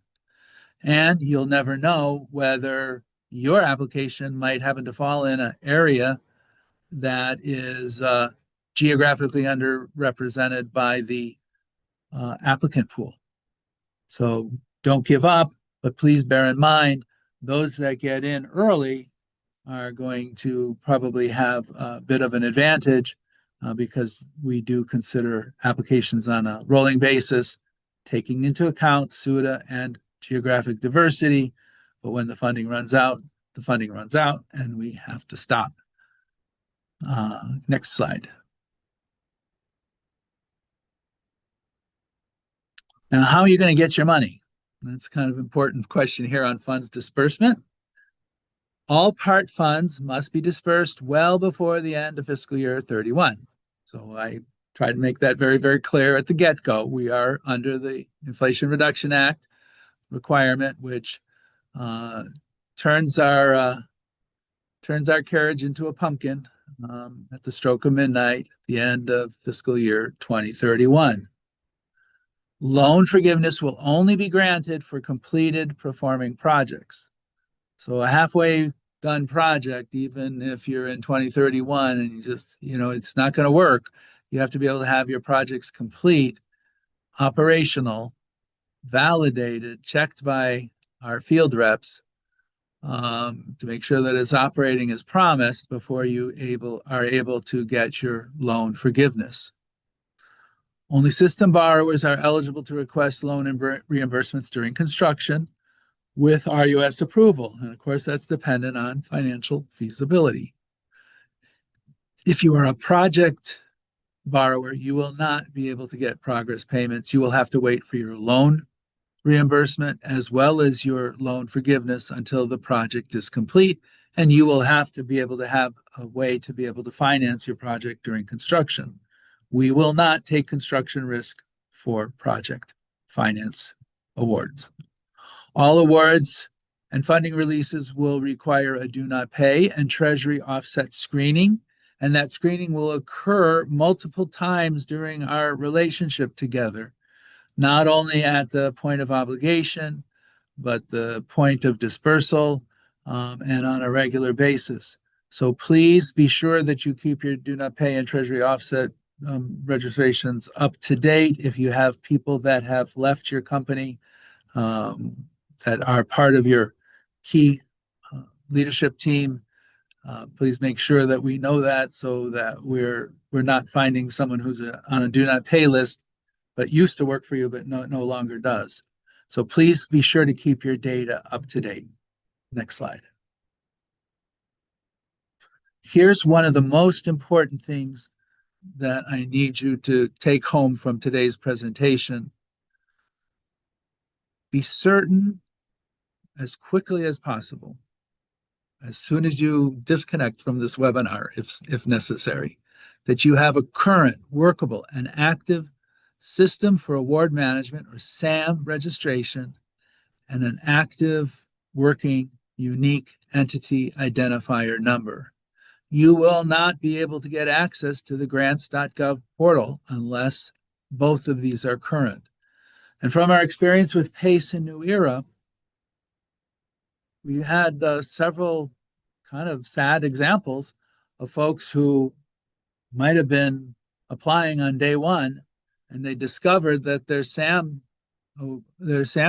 And you'll never know whether your application might happen to fall in an area that is geographically underrepresented by the applicant pool. So don't give up, but please bear in mind, those that get in early are going to probably have a bit of an advantage because we do consider applications on a rolling basis, taking into account SUDA and geographic diversity. But when the funding runs out, the funding runs out and we have to stop. Next slide. Now, how are you going to get your money? That's kind of an important question here on funds disbursement. All part funds must be dispersed well before the end of fiscal year 31. So I try to make that very, very clear at the get-go. We are under the Inflation Reduction Act requirement, which turns our carriage into a pumpkin at the stroke of midnight, at the end of fiscal year 2031. Loan forgiveness will only be granted for completed performing projects. So a halfway done project, even if you're in 2031 and you just, it's not going to work, you have to be able to have your projects complete, operational, validated, checked by our field reps to make sure that it's operating as promised before you are able to get your loan forgiveness. Only system borrowers are eligible to request loan reimbursements during construction with RUS approval. And of course, that's dependent on financial feasibility. If you are a project borrower, you will not be able to get progress payments. You will have to wait for your loan reimbursement as well as your loan forgiveness until the project is complete. And you will have to be able to have a way to be able to finance your project during construction. We will not take construction risk for project finance awards. All awards and funding releases will require a do not pay and Treasury offset screening, and that screening will occur multiple times during our relationship together, not only at the point of obligation, but the point of dispersal and on a regular basis. So please be sure that you keep your do not pay and Treasury offset registrations up to date. If you have people that have left your company that are part of your key leadership team, please make sure that we know that so that we're not finding someone who's on a do not pay list but used to work for you but no longer does. So please be sure to keep your data up to date. Next slide. Here's one of the most important things that I need you to take home from today's presentation. Be certain as quickly as possible, as soon as you disconnect from this webinar, if necessary, that you have a current, workable, and active System for Award Management, or SAM, registration, and an active, working, unique entity identifier number. You will not be able to get access to the grants.gov portal unless both of these are current. And from our experience with PACE and New Era, we had several kind of sad examples of folks who might have been applying on day one, and they discovered that their SAM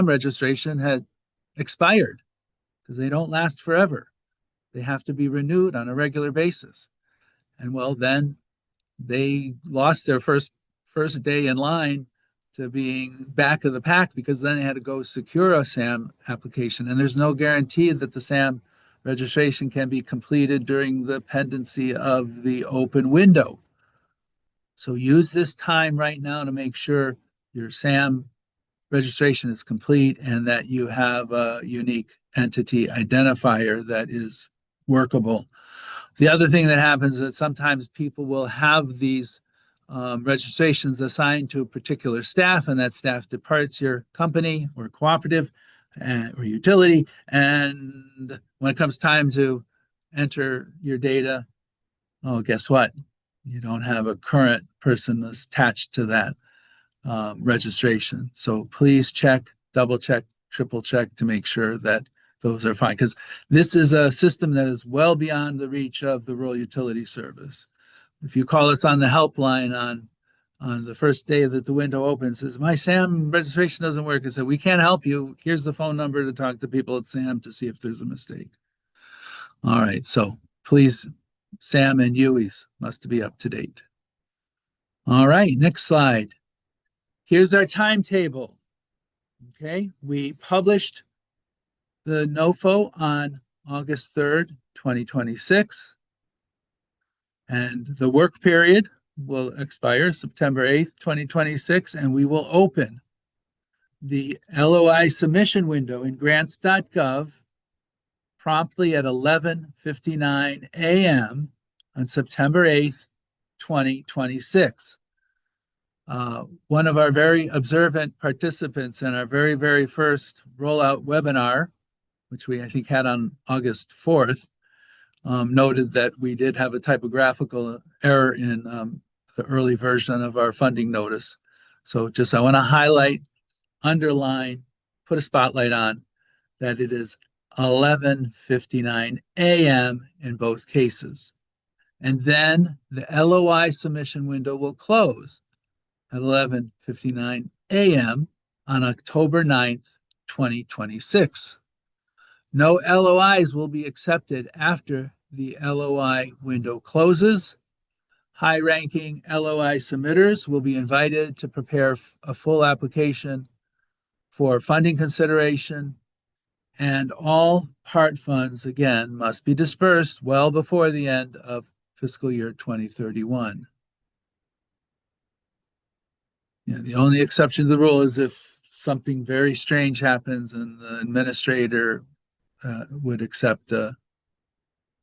registration had expired because they don't last forever. They have to be renewed on a regular basis. And well, then they lost their first day in line to being back of the pack because then they had to go secure a SAM application. And there's no guarantee that the SAM registration can be completed during the pendency of the open window. So use this time right now to make sure your SAM registration is complete and that you have a unique entity identifier that is workable. The other thing that happens is that sometimes people will have these registrations assigned to a particular staff, and that staff departs your company or cooperative or utility. And when it comes time to enter your data, oh, guess what? You don't have a current person attached to that registration. So please check, double check, triple check to make sure that those are fine, because this is a system that is well beyond the reach of the rural utility service. If you call us on the helpline on the first day that the window opens, says my SAM registration doesn't work, and said we can't help you. Here's the phone number to talk to people at SAM to see if there's a mistake. All right, so please, SAM and UEs must be up to date. All right, next slide. Here's our timetable. Okay, we published the NOFO on August 3rd, 2026. And the work period will expire September 8th, 2026, and we will open the LOI submission window in grants.gov promptly at 11:59 a.m. on September 8th, 2026. One of our very observant participants in our very, very first rollout webinar, which I think had on August 4th, noted that we did have a typographical error in the early version of our funding notice. So I want to highlight, underline, put a spotlight on that it is 11:59 a.m. in both cases. And then the LOI submission window will close at 11:59 a.m. on October 9th, 2026. No LOIs will be accepted after the LOI window closes. High-ranking LOI submitters will be invited to prepare a full application for funding consideration, and all part funds, again, must be dispersed well before the end of fiscal year 2031. The only exception to the rule is if something very strange happens and the administrator would accept an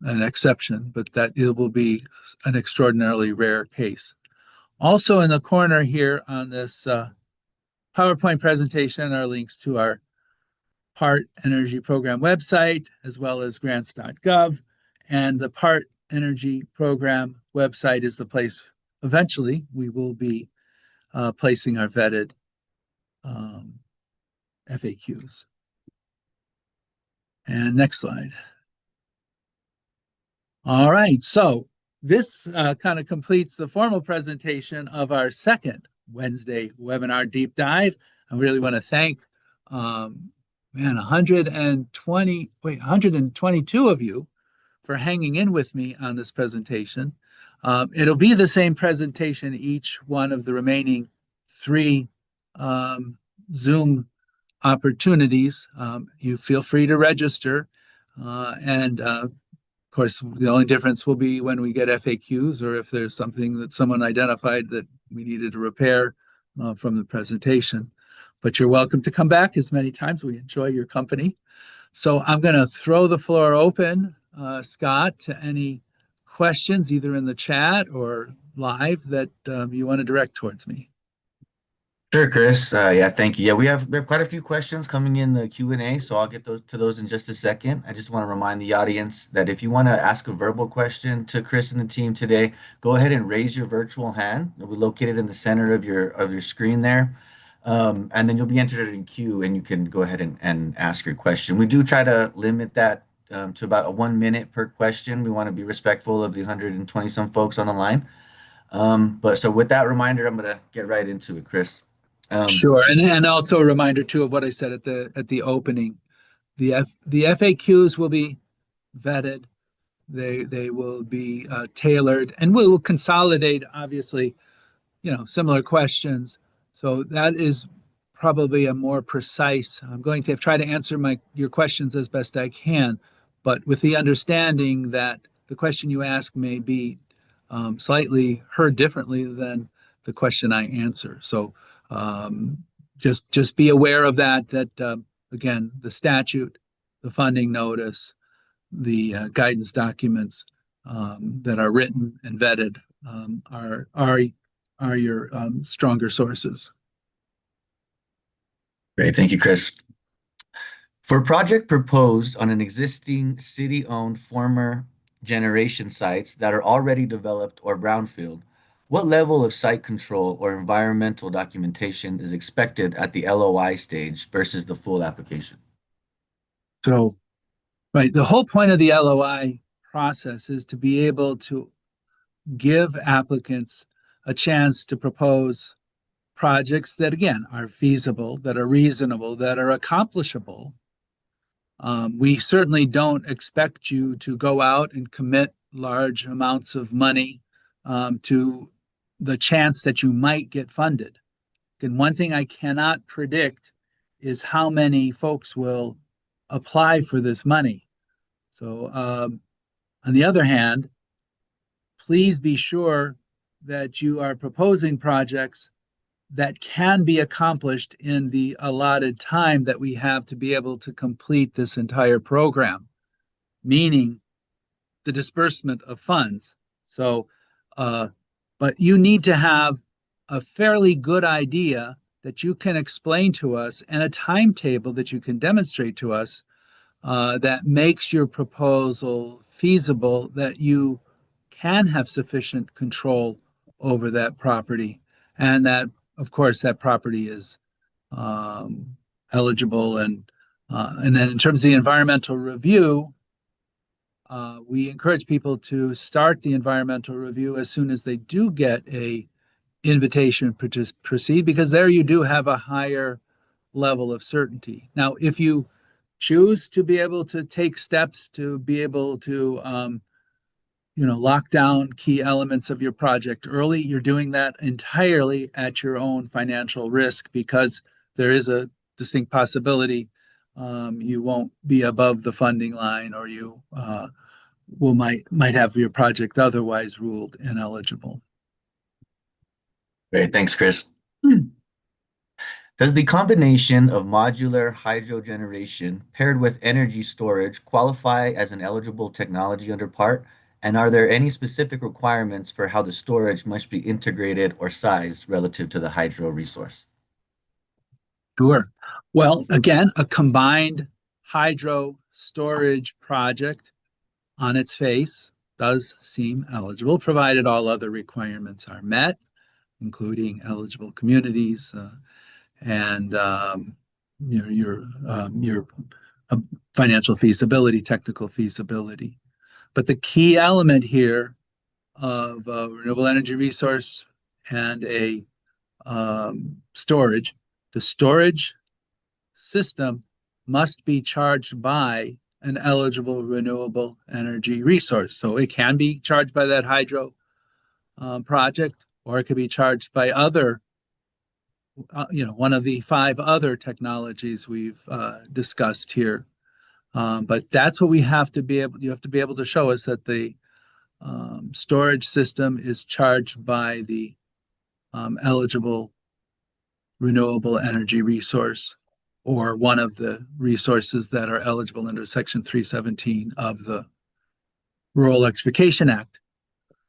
exception, but that it will be an extraordinarily rare case. Also in the corner here on this PowerPoint presentation are links to our PART Energy Program website, as well as grants.gov. And the PART Energy Program website is the place eventually we will be placing our vetted FAQs. And next slide. All right, so this kind of completes the formal presentation of our second Wednesday webinar deep dive. I really want to thank 122 of you for hanging in with me on this presentation. It'll be the same presentation each one of the remaining 3 Zoom opportunities. You feel free to register, and of course, the only difference will be when we get FAQs or if there's something that someone identified that we needed to repair from the presentation. But you're welcome to come back as many times. We enjoy your company. So I'm going to throw the floor open, Scott, to any questions, either in the chat or live, that you want to direct towards me. Sure, Chris. Yeah, thank you. Yeah, we have quite a few questions coming in the Q&A, so I'll get to those in just a second. I just want to remind the audience that if you want to ask a verbal question to Chris and the team today, go ahead and raise your virtual hand. It'll be located in the center of your screen there. And then you'll be entered in queue and you can go ahead and ask your question. We do try to limit that to about 1 minute per question. We want to be respectful of the 120 some folks on the line. But so with that reminder, I'm gonna get right into it, Chris. Um, Sure, and also a reminder too of what I said at the opening. The FAQs will be vetted. They will be tailored, and we will consolidate, obviously, similar questions. So that is probably a more precise. I'm going to try to answer your questions as best I can, but with the understanding that the question you ask may be slightly heard differently than the question I answer. So just be aware of that. Again, the statute, the funding notice, the guidance documents that are written and vetted are your stronger sources. Great, thank you, Chris. For a project proposed on an existing city-owned former generation sites that are already developed or brownfield, what level of site control or environmental documentation is expected at the LOI stage versus the full application? So, right, the whole point of the LOI process is to be able to give applicants a chance to propose projects that, again, are feasible, that are reasonable, that are accomplishable. We certainly don't expect you to go out and commit large amounts of money to the chance that you might get funded. And one thing I cannot predict is how many folks will apply for this money. So, on the other hand, please be sure that you are proposing projects that can be accomplished in the allotted time that we have to be able to complete this entire program, meaning the disbursement of funds. So, but you need to have a fairly good idea that you can explain to us and a timetable that you can demonstrate to us that makes your proposal feasible, that you can have sufficient control over that property, and that, of course, that property is eligible. And then in terms of the environmental review, we encourage people to start the environmental review as soon as they do get a invitation to proceed, because there you do have a higher level of certainty. Now, if you choose to be able to take steps to be able to lock down key elements of your project early, you're doing that entirely at your own financial risk, because there is a distinct possibility you won't be above the funding line, or you might have your project otherwise ruled ineligible. Great, thanks, Chris. Does the combination of modular hydro generation paired with energy storage qualify as an eligible technology under part? And are there any specific requirements for how the storage must be integrated or sized relative to the hydro resource? Sure. Well, again, a combined hydro storage project on its face does seem eligible, provided all other requirements are met, including eligible communities and your financial feasibility, technical feasibility. But the key element here of renewable energy resource and a storage, the storage system must be charged by an eligible renewable energy resource. So it can be charged by that hydro project, or it could be charged by other, one of the 5 other technologies we've discussed here. But that's what we have to be able, you have to be able to show us that the storage system is charged by the eligible renewable energy resource, or one of the resources that are eligible under Section 317 of the Rural Electrification Act.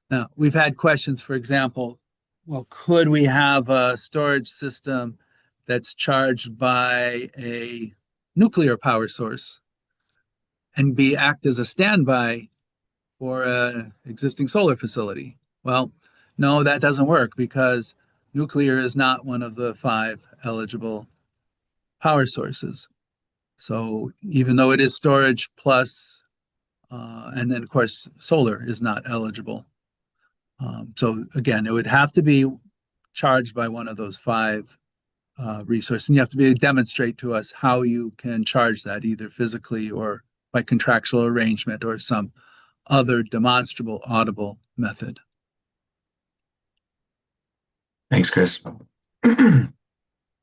Now, we've had questions, for example, well, could we have a storage system that's charged by a nuclear power source and act as a standby for an existing solar facility? Well, no, that doesn't work, because nuclear is not one of the 5 eligible power sources. So even though it is storage plus, and then of course solar is not eligible. So again, it would have to be charged by one of those five resources, and you have to be demonstrate to us how you can charge that either physically or by contractual arrangement or some other demonstrable audible method. Thanks, Chris.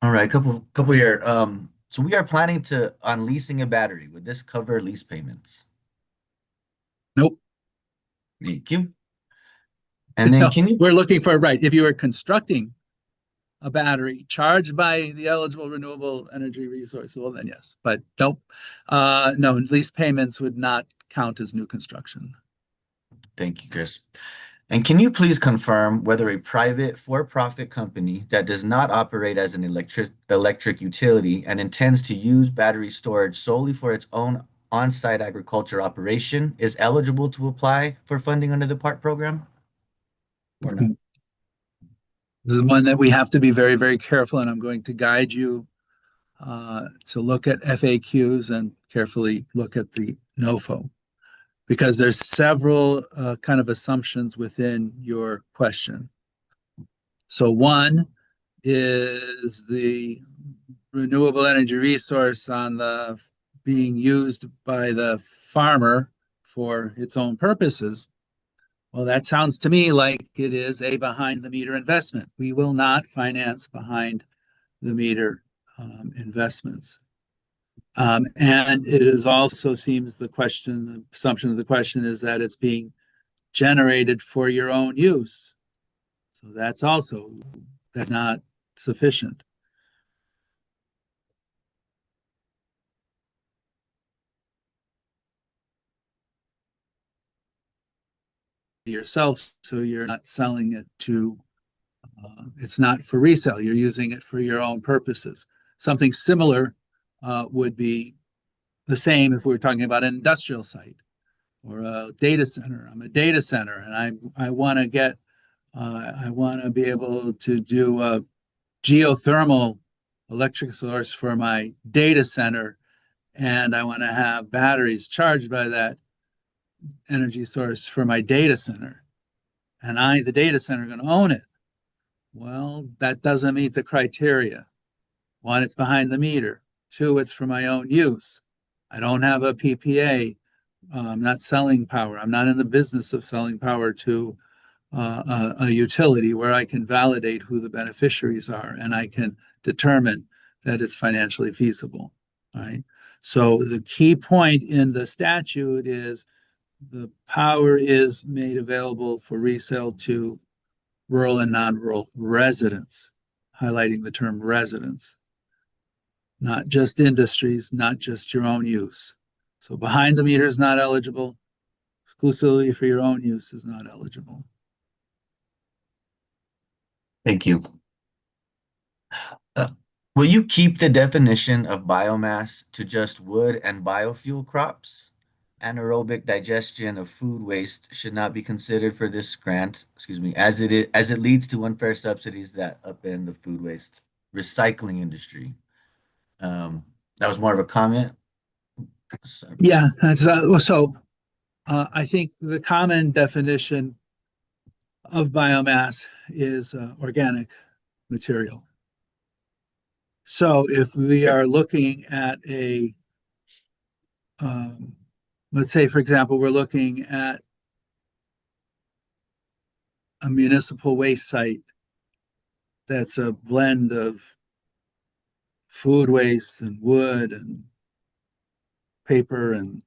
All right, couple here. So we are planning to on leasing a battery. Would this cover lease payments? Nope. Thank you. And then No, can you we're looking for, right, if you are constructing a battery charged by the eligible renewable energy resource, well, then yes. But nope, no, lease payments would not count as new construction. Thank you, Chris. And can you please confirm whether a private for-profit company that does not operate as an electric utility and intends to use battery storage solely for its own on-site agriculture operation is eligible to apply for funding under the PART program or not? This is one that we have to be very, very careful, and I'm going to guide you to look at FAQs and carefully look at the NOFO, because there's several kind of assumptions within your question. So one is the renewable energy resource on the being used by the farmer for its own purposes. Well, that sounds to me like it is a behind the meter investment. We will not finance behind the meter investments. And it is also seems the assumption of the question is that it's being generated for your own use. So that's not sufficient. Yourself, so you're not selling it to, it's not for resale, you're using it for your own purposes. Something similar would be the same if we were talking about an industrial site or a data center. I'm a data center and I want to get, I want to be able to do a geothermal electric source for my data center, and I want to have batteries charged by that energy source for my data center. And I, the data center, are going to own it. Well, that doesn't meet the criteria. One, it's behind the meter. Two, it's for my own use. I don't have a PPA. I'm not selling power. I'm not in the business of selling power to a utility where I can validate who the beneficiaries are and I can determine that it's financially feasible. Right. So the key point in the statute is the power is made available for resale to rural and non-rural residents, highlighting the term residents, not just industries, not just your own use. So behind the meter is not eligible. Exclusively for your own use is not eligible. Thank you. Uh, will you keep the definition of biomass to just wood and biofuel crops? Anaerobic digestion of food waste should not be considered for this grant, as it leads to unfair subsidies that upend the food waste recycling industry. That was more of a comment. Sorry. Yeah, I think the common definition of biomass is organic material. So if we are looking at let's say, for example, we're looking at a municipal waste site that's a blend of food waste and wood and paper and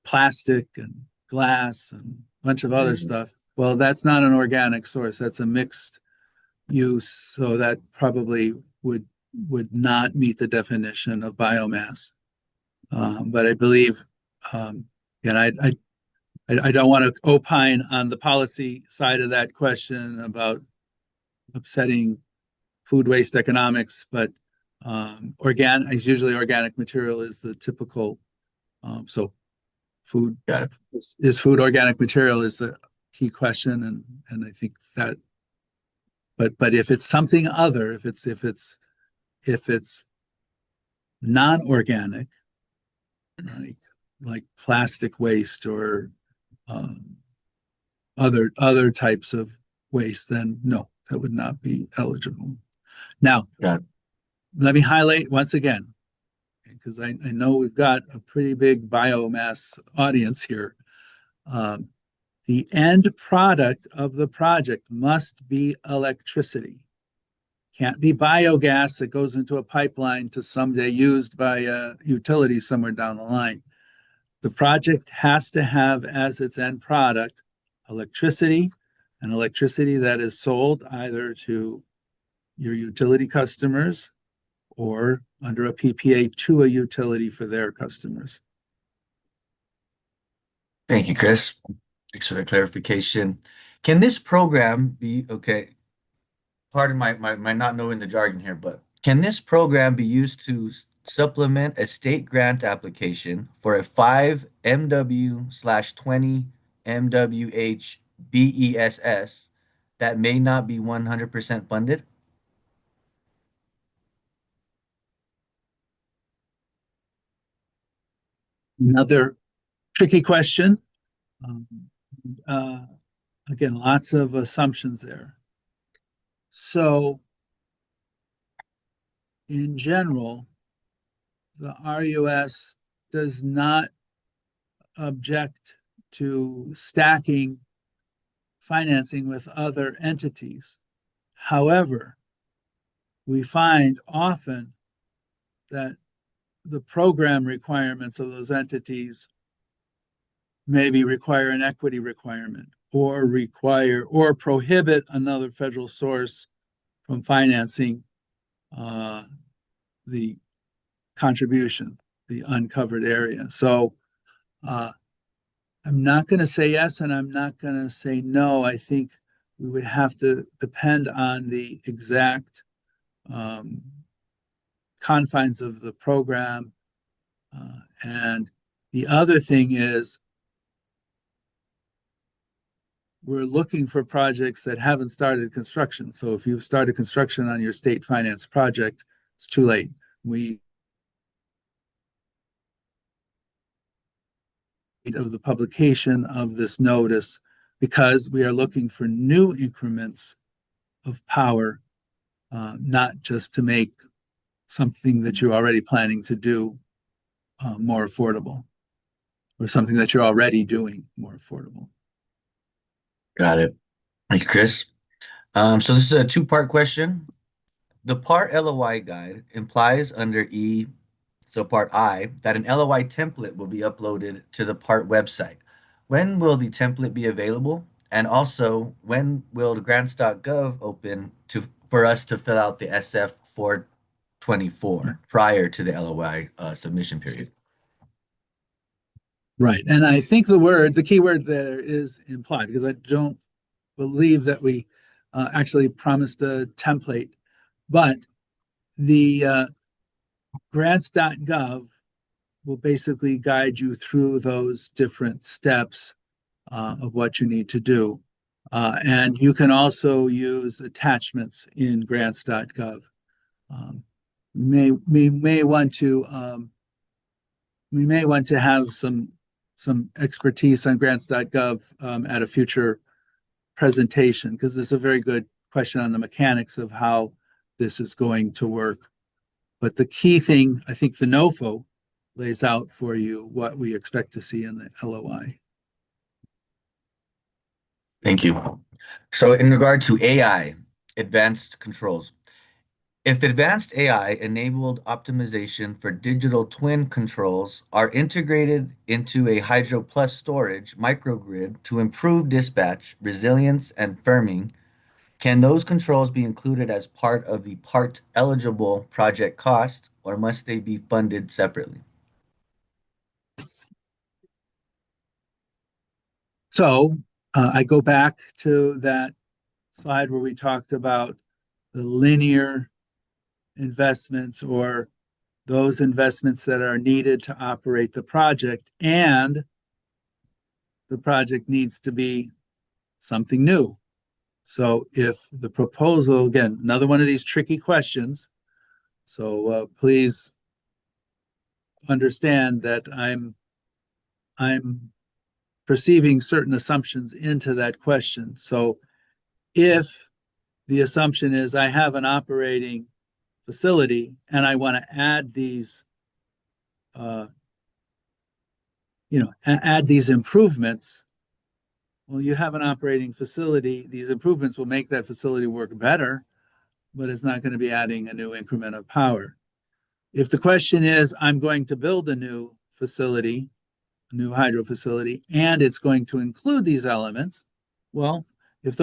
plastic and glass and a bunch of other stuff. Well, that's not an organic source. That's a mixed use. So that probably would not meet the definition of biomass. But I believe, and I don't want to opine on the policy side of that question about upsetting food waste economics, but usually organic material is the typical. So food Got it. is food organic material is the key question, and I think that. But if it's something other, if it's non-organic, like plastic waste or other types of waste, then no, that would not be eligible. Now, Got it. let me highlight once again, because I know we've got a pretty big biomass audience here. Um, the end product of the project must be electricity. Can't be biogas that goes into a pipeline to someday used by a utility somewhere down the line. The project has to have as its end product electricity, and electricity that is sold either to your utility customers or under a PPA to a utility for their customers. Thank you, Chris. Thanks for the clarification. Can this program be, okay, pardon my not knowing the jargon here, but can this program be used to supplement a state grant application for a 5 MW/20 MWH BESS that may not be 100% funded? Another tricky question. Um, uh, Again, lots of assumptions there. So, in general, the RUS does not object to stacking financing with other entities. However, we find often that the program requirements of those entities maybe require an equity requirement or require or prohibit another federal source from financing the contribution, the uncovered area. So I'm not going to say yes and I'm not going to say no. I think we would have to depend on the exact um, confines of the program. And the other thing is, we're looking for projects that haven't started construction. So if you've started construction on your state finance project, it's too late. We of the publication of this notice because we are looking for new increments of power, not just to make something that you're already planning to do more affordable or something that you're already doing more affordable. Got it. Thank you, Chris. So this is a two-part question. The part LOI guide implies under E, so part I, that an LOI template will be uploaded to the part website. When will the template be available? And also, when will the grants.gov open for us to fill out the SF 424 prior to the LOI submission period? Right. And I think the key word there is implied because I don't believe that we actually promised a template, but the grants.gov will basically guide you through those different steps of what you need to do. And you can also use attachments in grants.gov. We may want to have some expertise on grants.gov at a future presentation because it's a very good question on the mechanics of how this is going to work. But the key thing, I think the NOFO lays out for you what we expect to see in the LOI. Thank you. So in regard to AI, advanced controls, if advanced AI-enabled optimization for digital twin controls are integrated into a Hydro Plus storage microgrid to improve dispatch, resilience, and firming, can those controls be included as part of the part eligible project cost, or must they be funded separately? So I go back to that slide where we talked about the linear investments or those investments that are needed to operate the project, and the project needs to be something new. So if the proposal, again, another one of these tricky questions, so please understand that I'm perceiving certain assumptions into that question. So if the assumption is I have an operating facility and I want to add these, add these improvements, well, you have an operating facility. These improvements will make that facility work better, but it's not going to be adding a new increment of power. If the question is, I'm going to build a new facility, a new hydro facility, and it's going to include these elements, well, if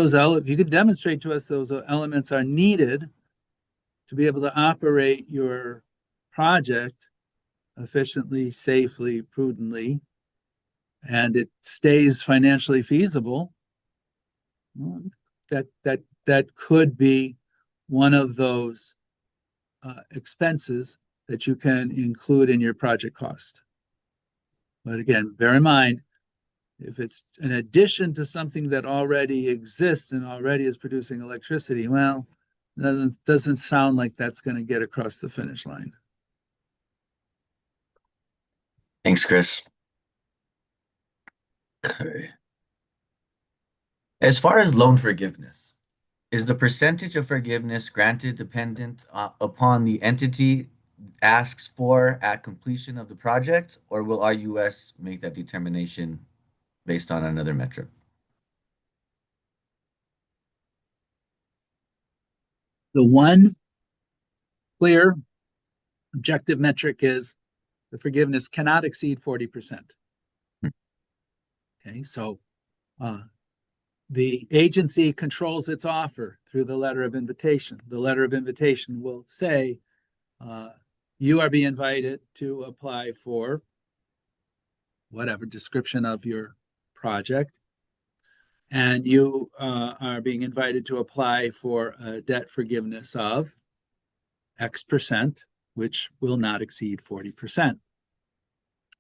you could demonstrate to us those elements are needed to be able to operate your project efficiently, safely, prudently, and it stays financially feasible, that could be one of those expenses that you can include in your project cost. But again, bear in mind, if it's an addition to something that already exists and already is producing electricity, well, doesn't sound like that's going to get across the finish line. Thanks, Chris. Okay. As far as loan forgiveness, is the percentage of forgiveness granted dependent upon the entity asks for at completion of the project, or will RUS make that determination based on another metric? The one clear objective metric is the forgiveness cannot exceed 40%. Okay, so the agency controls its offer through the letter of invitation. The letter of invitation will say, you are being invited to apply for whatever description of your project, and you are being invited to apply for a debt forgiveness of X%, which will not exceed 40%.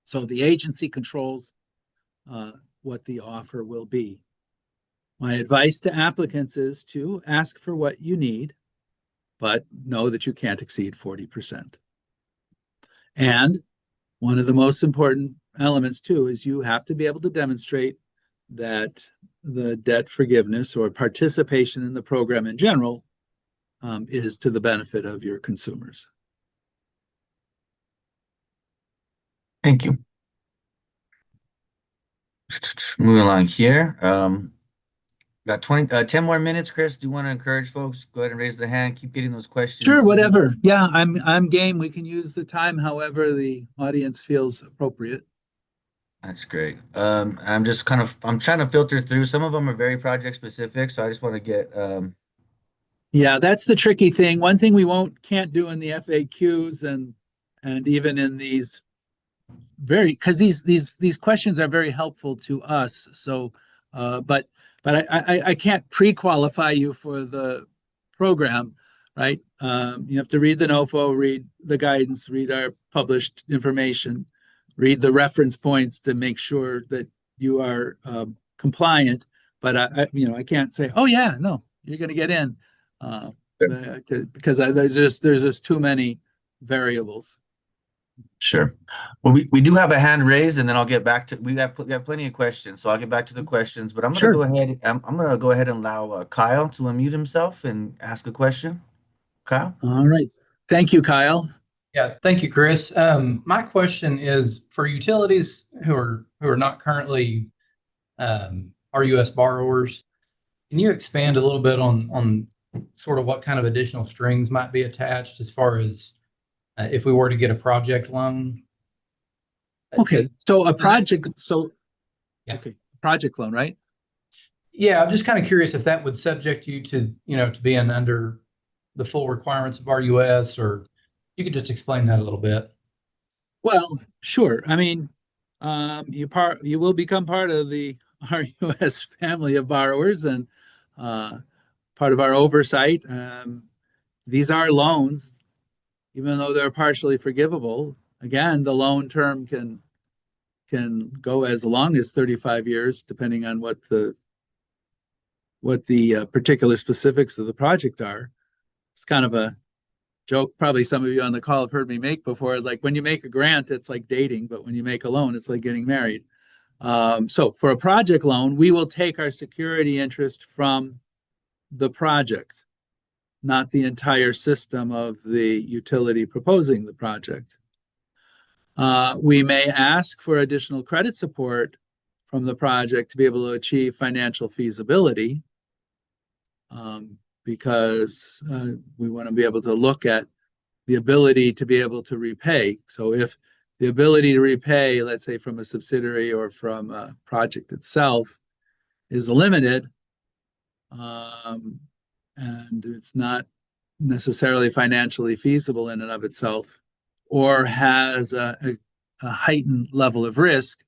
So the agency controls what the offer will be. My advice to applicants is to ask for what you need, but know that you can't exceed 40%. And one of the most important elements too is you have to be able to demonstrate that the debt forgiveness or participation in the program in general is to the benefit of your consumers. Thank you. Moving along here. Got 10 more minutes, Chris. Do you want to encourage folks? Go ahead and raise the hand. Keep getting those questions. Sure, whatever. Yeah, I'm game. We can use the time however the audience feels appropriate. That's great. I'm trying to filter through. Some of them are very project specific, so I just want to get Yeah, that's the tricky thing. One thing we can't do in the FAQs and even in these because these questions are very helpful to us. So, but I can't pre-qualify you for the program, right? You have to read the NOFO, read the guidance, read our published information, read the reference points to make sure that you are compliant. But I can't say, oh yeah, no, you're going to get in, because there's just too many variables. Sure. Well, we do have a hand raised, and then I'll get back to we have plenty of questions, so I'll get back to the questions. But I'm gonna Sure. go ahead. I'm gonna go ahead and allow Kyle to unmute himself and ask a question. Kyle. All right. Thank you, Kyle. Yeah, thank you, Chris. My question is for utilities who are not currently RUS borrowers. Can you expand a little bit on sort of what kind of additional strings might be attached as far as if we were to get a project loan? Okay, so a project, Yeah. okay, project loan, right? Yeah, I'm just kind of curious if that would subject you to being under the full requirements of RUS, or you could just explain that a little bit. Well, sure. I mean, you will become part of the RUS family of borrowers and part of our oversight. These are loans, even though they're partially forgivable. Again, the loan term can go as long as 35 years, depending on what the particular specifics of the project are. It's kind of a joke probably some of you on the call have heard me make before. Like when you make a grant, it's like dating, but when you make a loan, it's like getting married. So for a project loan, we will take our security interest from the project, not the entire system of the utility proposing the project. We may ask for additional credit support from the project to be able to achieve financial feasibility, because we want to be able to look at the ability to be able to repay. So if the ability to repay, let's say from a subsidiary or from a project itself, is limited, and it's not necessarily financially feasible in and of itself, or has a heightened level of risk,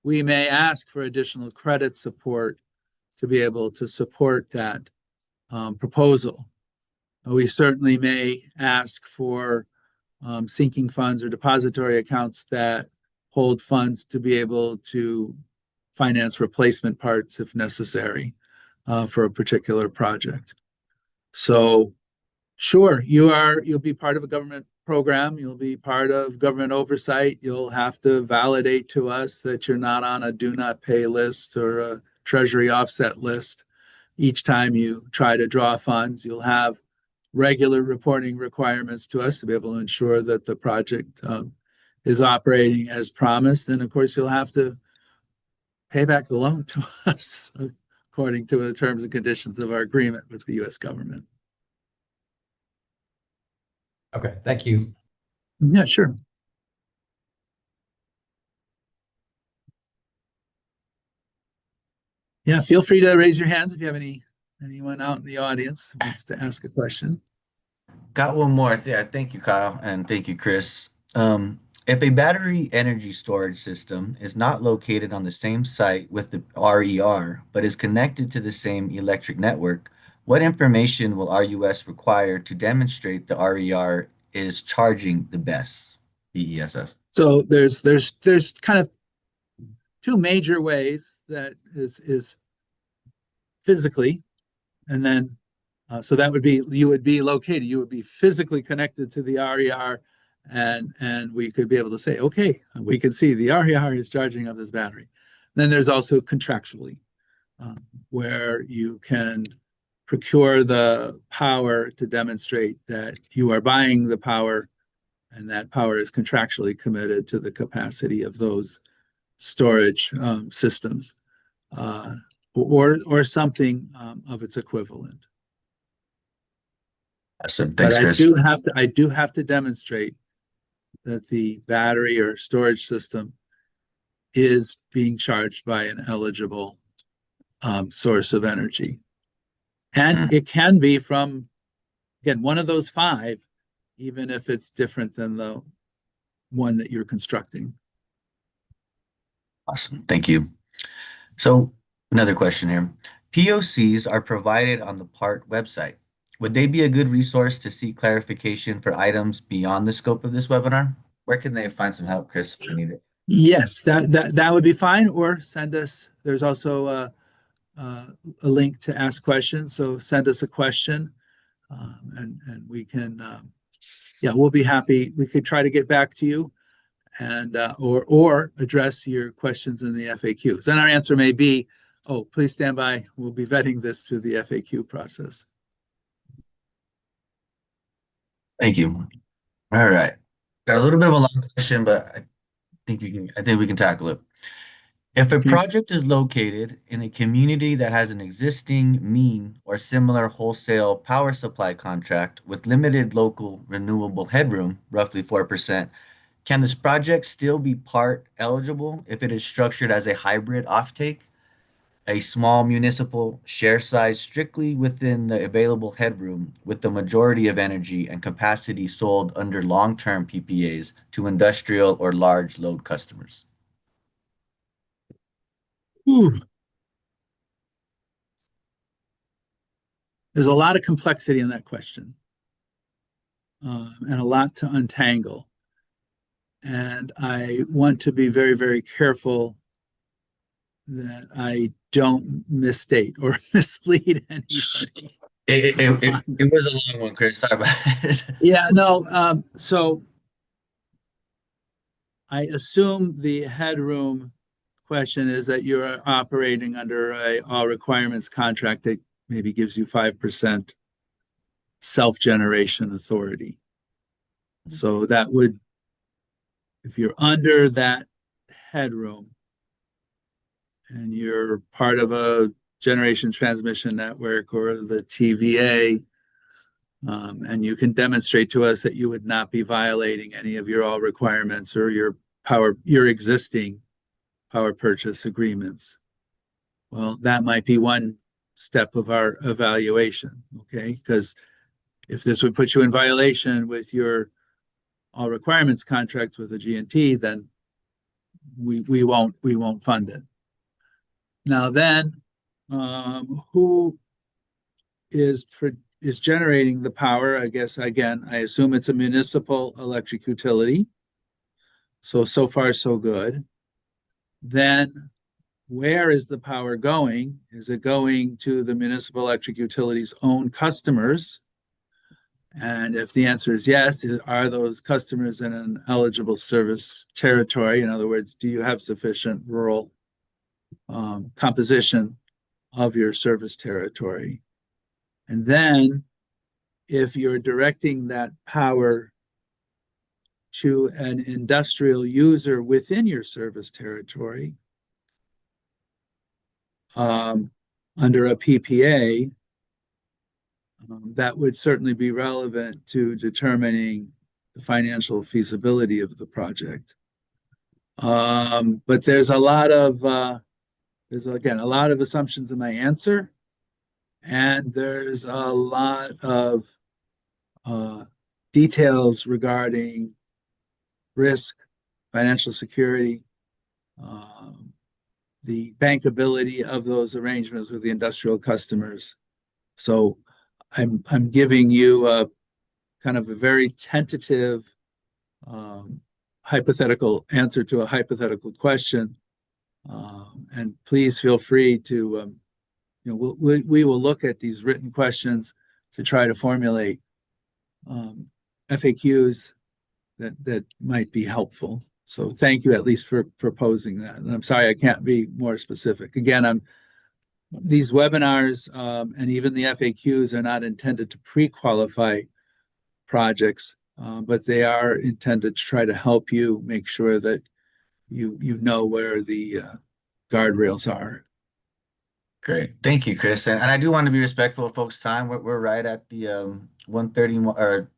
we may ask for additional credit support to be able to support that proposal. We certainly may ask for sinking funds or depository accounts that hold funds to be able to finance replacement parts if necessary for a particular project. So sure, you'll be part of a government program, you'll be part of government oversight, you'll have to validate to us that you're not on a do not pay list or a treasury offset list. Each time you try to draw funds, you'll have regular reporting requirements to us to be able to ensure that the project is operating as promised. And of course, you'll have to pay back the loan to us according to the terms and conditions of our agreement with the U.S. government. Okay, thank you. Yeah, sure. Yeah, feel free to raise your hands if you have anyone out in the audience who wants to ask a question. Got one more. Yeah, thank you, Kyle, and thank you, Chris. If a battery energy storage system is not located on the same site with the RER, but is connected to the same electric network, what information will RUS require to demonstrate the RER is charging the BESS? So there's kind of two major ways that is physically, and then so that would be you would be physically connected to the RER, and we could be able to say, okay, we can see the RER is charging up this battery. Then there's also contractually, where you can procure the power to demonstrate that you are buying the power, and that power is contractually committed to the capacity of those storage systems, or something of its equivalent. Awesome. But Thanks, Chris. I do have to demonstrate that the battery or storage system is being charged by an eligible source of energy. And it can be from, again, one of those five, even if it's different than the one that you're constructing. Awesome. Thank you. So another question here. POCs are provided on the PART website. Would they be a good resource to seek clarification for items beyond the scope of this webinar? Where can they find some help, Chris, if they need it? Yes, that would be fine. Or send us. There's also a link to ask questions. So send us a question, and we can. Yeah, we'll be happy. We could try to get back to you, and or address your questions in the FAQs. And our answer may be, "Oh, please stand by. We'll be vetting this through the FAQ process." Thank you. All right. Got a little bit of a long question, but I think we can tackle it. If a project is located in a community that has an existing mean or similar wholesale power supply contract with limited local renewable headroom, roughly 4%, can this project still be part eligible if it is structured as a hybrid offtake? A small municipal share size strictly within the available headroom, with the majority of energy and capacity sold under long-term PPAs to industrial or large load customers. Ooh. There's a lot of complexity in that question, and a lot to untangle. And I want to be very, very careful that I don't misstate or mislead anybody. It was a long one, Chris. Sorry about it. Yeah, no. So I assume the headroom question is that you're operating under a all requirements contract that maybe gives you 5% self-generation authority. So that would, if you're under that headroom and you're part of a generation transmission network or the TVA, and you can demonstrate to us that you would not be violating any of your all requirements or your existing power purchase agreements. Well, that might be one step of our evaluation, okay? Because if this would put you in violation with your all requirements contract with the G&T, then we won't fund it. Now then, who is generating the power? I guess again, I assume it's a municipal electric utility. So far so good. Then where is the power going? Is it going to the municipal electric utility's own customers? And if the answer is yes, are those customers in an eligible service territory? In other words, do you have sufficient rural composition of your service territory? And then if you're directing that power to an industrial user within your service territory, under a PPA, that would certainly be relevant to determining the financial feasibility of the project. But there's a lot of assumptions in my answer, and there's a lot of details regarding risk, financial security, the bankability of those arrangements with the industrial customers. So I'm giving you a kind of a very tentative hypothetical answer to a hypothetical question. And please feel free to, we will look at these written questions to try to formulate FAQs that might be helpful. So thank you at least for posing that. And I'm sorry I can't be more specific. Again, these webinars and even the FAQs are not intended to pre-qualify projects, but they are intended to try to help you make sure that you know where the guardrails are. Great. Thank you, Chris. And I do want to be respectful of folks' time. We're right at the 1:30 or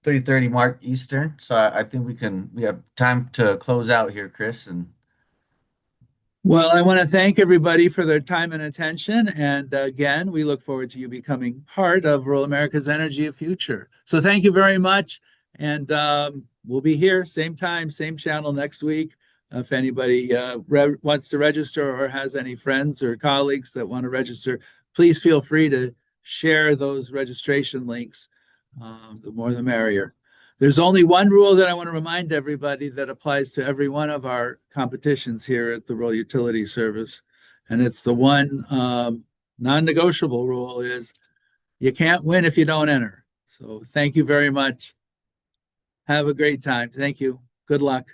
3:30 mark Eastern. So I think we have time to close out here, Chris. And well, I want to thank everybody for their time and attention. And again, we look forward to you becoming part of Rural America's Energy Future. So thank you very much. And we'll be here, same time, same channel next week. If anybody wants to register or has any friends or colleagues that want to register, please feel free to share those registration links. The more the merrier. There's only one rule that I want to remind everybody that applies to every one of our competitions here at the Rural Utility Service. And it's the one non-negotiable rule is you can't win if you don't enter. So thank you very much. Have a great time. Thank you. Good luck.